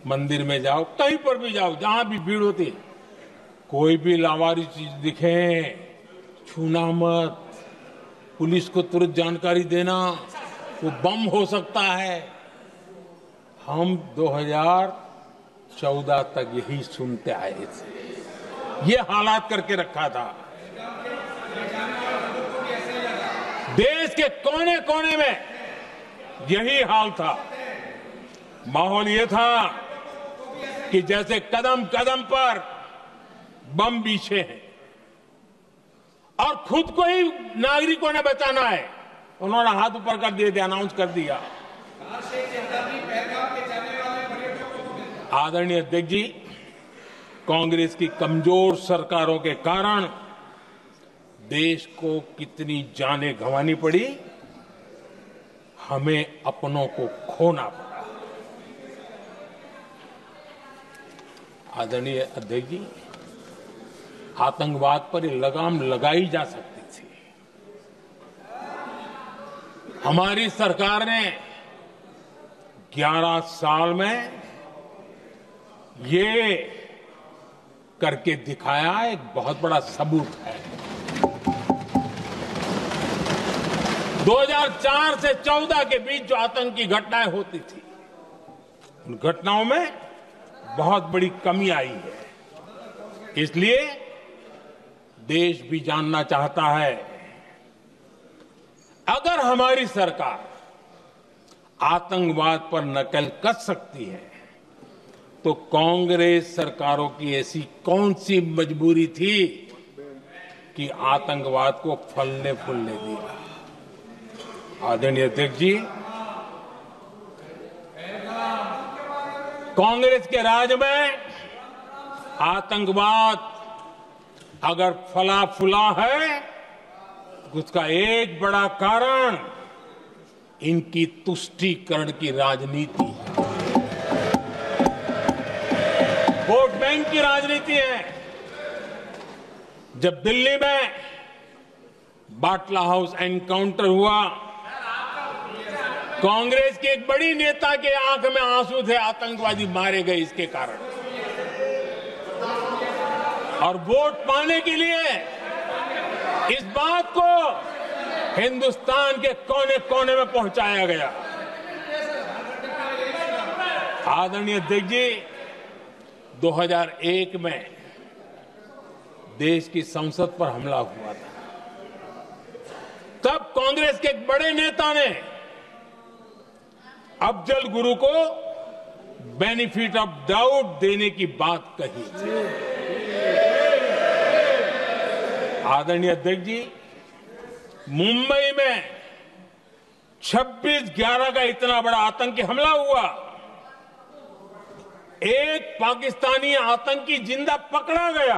मंदिर में जाओ, कहीं पर भी जाओ, जहां भी भीड़ होती है, कोई भी लावारिस चीज दिखे छूना मत, पुलिस को तुरंत जानकारी देना, वो बम हो सकता है। हम 2014 तक यही सुनते आए थे, ये हालात करके रखा था। देश के कोने कोने में यही हाल था। माहौल ये था कि जैसे कदम कदम पर बम बिछे हैं और खुद को ही नागरिकों ने बचाना है। उन्होंने हाथ ऊपर कर दिए, अनाउंस कर दिया। आदरणीय अध्यक्ष जी, कांग्रेस की कमजोर सरकारों के कारण देश को कितनी जानें गंवानी पड़ी, हमें अपनों को खोना पड़ा। आदरणीय अध्यक्ष जी, आतंकवाद पर लगाम लगाई जा सकती थी। हमारी सरकार ने 11 साल में ये करके दिखाया, एक बहुत बड़ा सबूत है। 2004 से 14 के बीच जो आतंकी घटनाएं होती थी, उन घटनाओं में बहुत बड़ी कमी आई है। इसलिए देश भी जानना चाहता है, अगर हमारी सरकार आतंकवाद पर नकेल कस सकती है तो कांग्रेस सरकारों की ऐसी कौन सी मजबूरी थी कि आतंकवाद को फलने फूलने दिया। आदरणीय अध्यक्ष जी, कांग्रेस के राज में आतंकवाद अगर फला फूला है, उसका एक बड़ा कारण इनकी तुष्टीकरण की राजनीति है, वोट बैंक की राजनीति है। जब दिल्ली में बाटला हाउस एनकाउंटर हुआ, कांग्रेस के एक बड़ी नेता के आंख में आंसू थे, आतंकवादी मारे गए इसके कारण। और वोट पाने के लिए इस बात को हिंदुस्तान के कोने कोने में पहुंचाया गया। आदरणीय अध्यक्ष जी, 2001 में देश की संसद पर हमला हुआ था। तब कांग्रेस के एक बड़े नेता ने अफजल गुरु को बेनिफिट ऑफ डाउट देने की बात कही थी। आदरणीय अध्यक्ष जी, मुंबई में 26/11 का इतना बड़ा आतंकी हमला हुआ, एक पाकिस्तानी आतंकी जिंदा पकड़ा गया।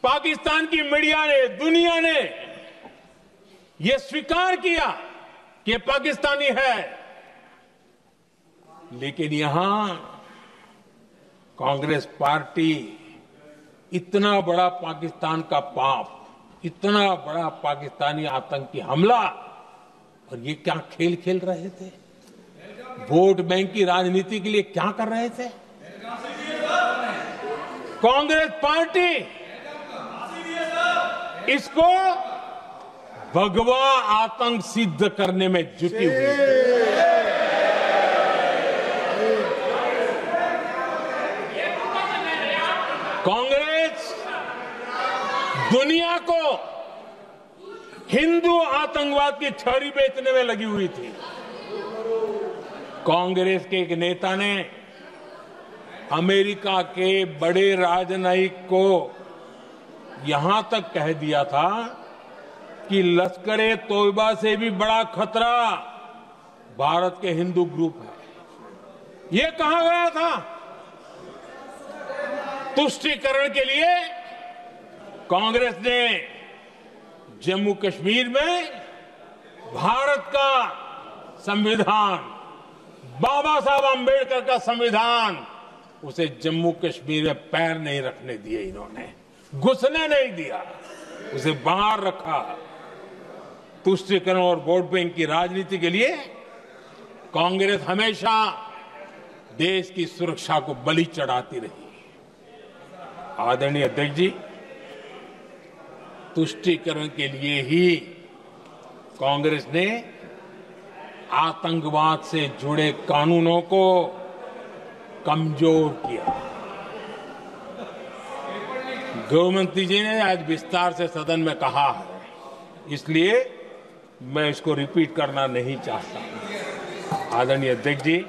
पाकिस्तान की मीडिया ने, दुनिया ने यह स्वीकार किया कि ये पाकिस्तानी है, लेकिन यहां कांग्रेस पार्टी इतना बड़ा पाकिस्तान का पाप, इतना बड़ा पाकिस्तानी आतंकी हमला, और ये क्या खेल खेल रहे थे? वोट बैंक की राजनीति के लिए क्या कर रहे थे? कांग्रेस पार्टी इसको भगवा आतंक सिद्ध करने में जुटी हुई है। कांग्रेस दुनिया को हिंदू आतंकवाद की छड़ी बेचने में लगी हुई थी। कांग्रेस के एक नेता ने अमेरिका के बड़े राजनयिक को यहां तक कह दिया था कि लश्कर-ए तोयबा से भी बड़ा खतरा भारत के हिंदू ग्रुप है। ये कहा गया था तुष्टीकरण के लिए कांग्रेस ने जम्मू कश्मीर में भारत का संविधान, बाबा साहब आंबेडकर का संविधान, उसे जम्मू कश्मीर में पैर नहीं रखने दिए, इन्होंने घुसने नहीं दिया, उसे बाहर रखा। तुष्टीकरण और वोट बैंक की राजनीति के लिए कांग्रेस हमेशा देश की सुरक्षा को बलि चढ़ाती रही। आदरणीय अध्यक्ष जी, तुष्टीकरण के लिए ही कांग्रेस ने आतंकवाद से जुड़े कानूनों को कमजोर किया। गृहमंत्री जी ने आज विस्तार से सदन में कहा है, इसलिए मैं इसको रिपीट करना नहीं चाहता। आदरणीय अध्यक्ष जी,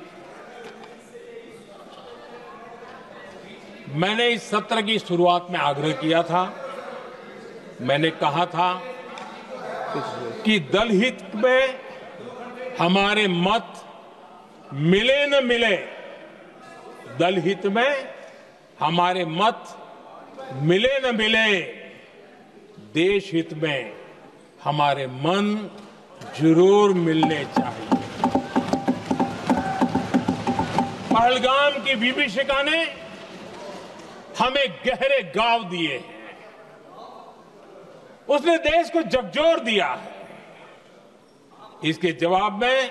मैंने इस सत्र की शुरुआत में आग्रह किया था, मैंने कहा था कि दल हित में हमारे मत मिले न मिले, दल हित में हमारे मत मिले न मिले, देश हित में हमारे मन जरूर मिलने चाहिए। पहलगाम की विभीषिका ने हमें गहरे घाव दिए हैं, उसने देश को झकझोर दिया है। इसके जवाब में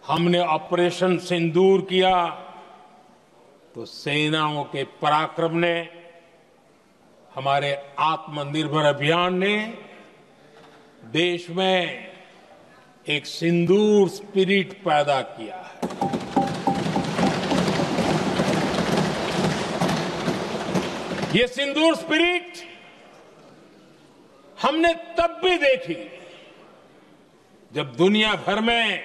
हमने ऑपरेशन सिंदूर किया तो सेनाओं के पराक्रम ने, हमारे आत्मनिर्भर अभियान ने देश में एक सिंदूर स्पिरिट पैदा किया है। ये सिंदूर स्पिरिट हमने तब भी देखी जब दुनिया भर में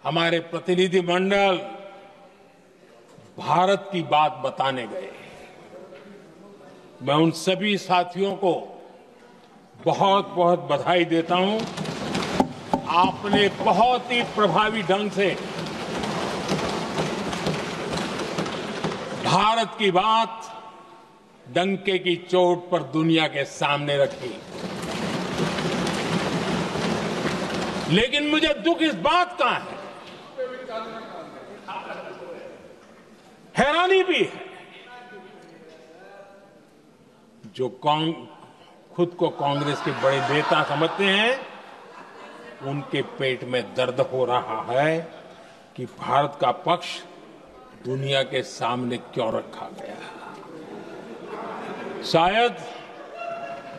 हमारे प्रतिनिधि मंडल भारत की बात बताने गए। मैं उन सभी साथियों को बहुत बहुत बधाई देता हूं। आपने बहुत ही प्रभावी ढंग से भारत की बात डंके की चोट पर दुनिया के सामने रखी। लेकिन मुझे दुख इस बात का है, हैरानी भी है, जो खुद को कांग्रेस के बड़े नेता समझते हैं, उनके पेट में दर्द हो रहा है कि भारत का पक्ष दुनिया के सामने क्यों रखा गया। शायद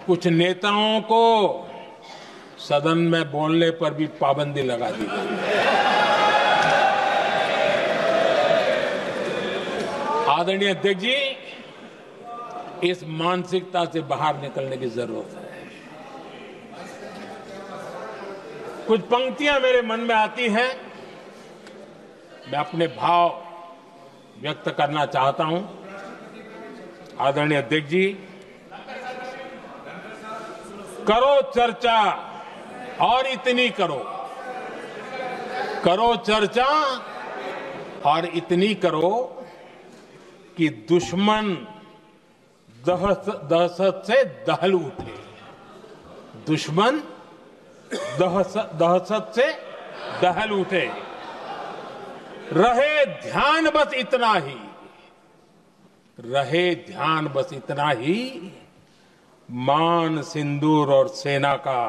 कुछ नेताओं को सदन में बोलने पर भी पाबंदी लगा दी गई। आदरणीय अध्यक्ष जी, इस मानसिकता से बाहर निकलने की जरूरत है। कुछ पंक्तियां मेरे मन में आती हैं, मैं अपने भाव व्यक्त करना चाहता हूं। आदरणीय अध्यक्ष जी, करो चर्चा और इतनी करो, करो चर्चा और इतनी करो कि दुश्मन दहशत से दहल उठे। दुश्मन दहशत से दहल उठे। रहे ध्यान बस इतना ही, रहे ध्यान बस इतना ही, मान सिंदूर और सेना का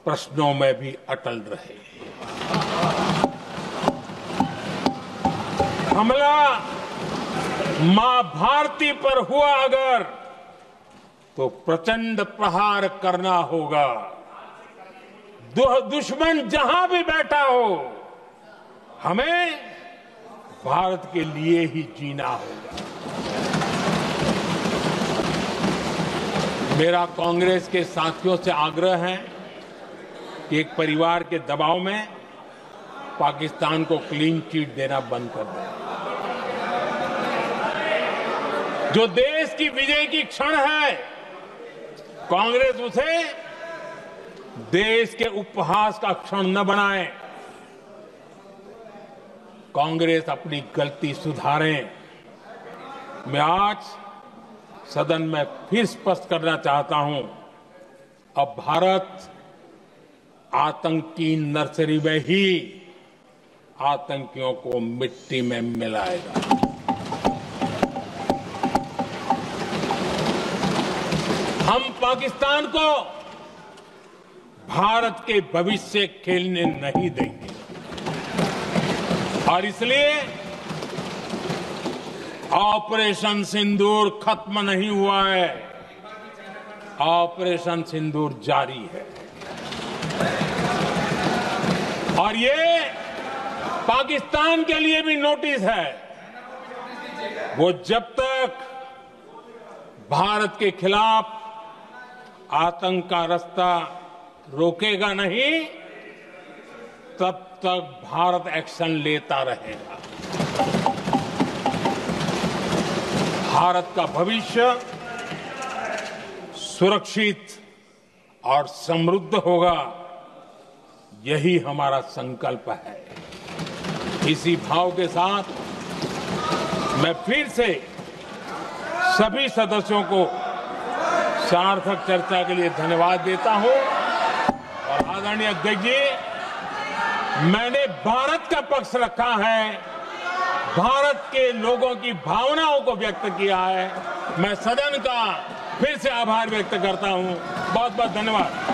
प्रश्नों में भी अटल रहे। हमला मां भारती पर हुआ अगर, तो प्रचंड प्रहार करना होगा। दुश्मन जहां भी बैठा हो, हमें भारत के लिए ही जीना होगा। मेरा कांग्रेस के साथियों से आग्रह है कि एक परिवार के दबाव में पाकिस्तान को क्लीन चिट देना बंद कर दें। जो देश की विजय की क्षण है, कांग्रेस उसे देश के उपहास का क्षण न बनाए। कांग्रेस अपनी गलती सुधारे। मैं आज सदन में फिर स्पष्ट करना चाहता हूं, अब भारत आतंक की नर्सरी में ही आतंकियों को मिट्टी में मिलाएगा। हम पाकिस्तान को भारत के भविष्य खेलने नहीं देंगे और इसलिए ऑपरेशन सिंदूर खत्म नहीं हुआ है, ऑपरेशन सिंदूर जारी है। और ये पाकिस्तान के लिए भी नोटिस है, वो जब तक भारत के खिलाफ आतंक का रास्ता रोकेगा नहीं, तब तक भारत एक्शन लेता रहेगा। भारत का भविष्य सुरक्षित और समृद्ध होगा, यही हमारा संकल्प है। इसी भाव के साथ मैं फिर से सभी सदस्यों को सार्थक चर्चा के लिए धन्यवाद देता हूं। और आदरणीय अध्यक्ष जी, मैंने भारत का पक्ष रखा है, भारत के लोगों की भावनाओं को व्यक्त किया है। मैं सदन का फिर से आभार व्यक्त करता हूं। बहुत बहुत धन्यवाद।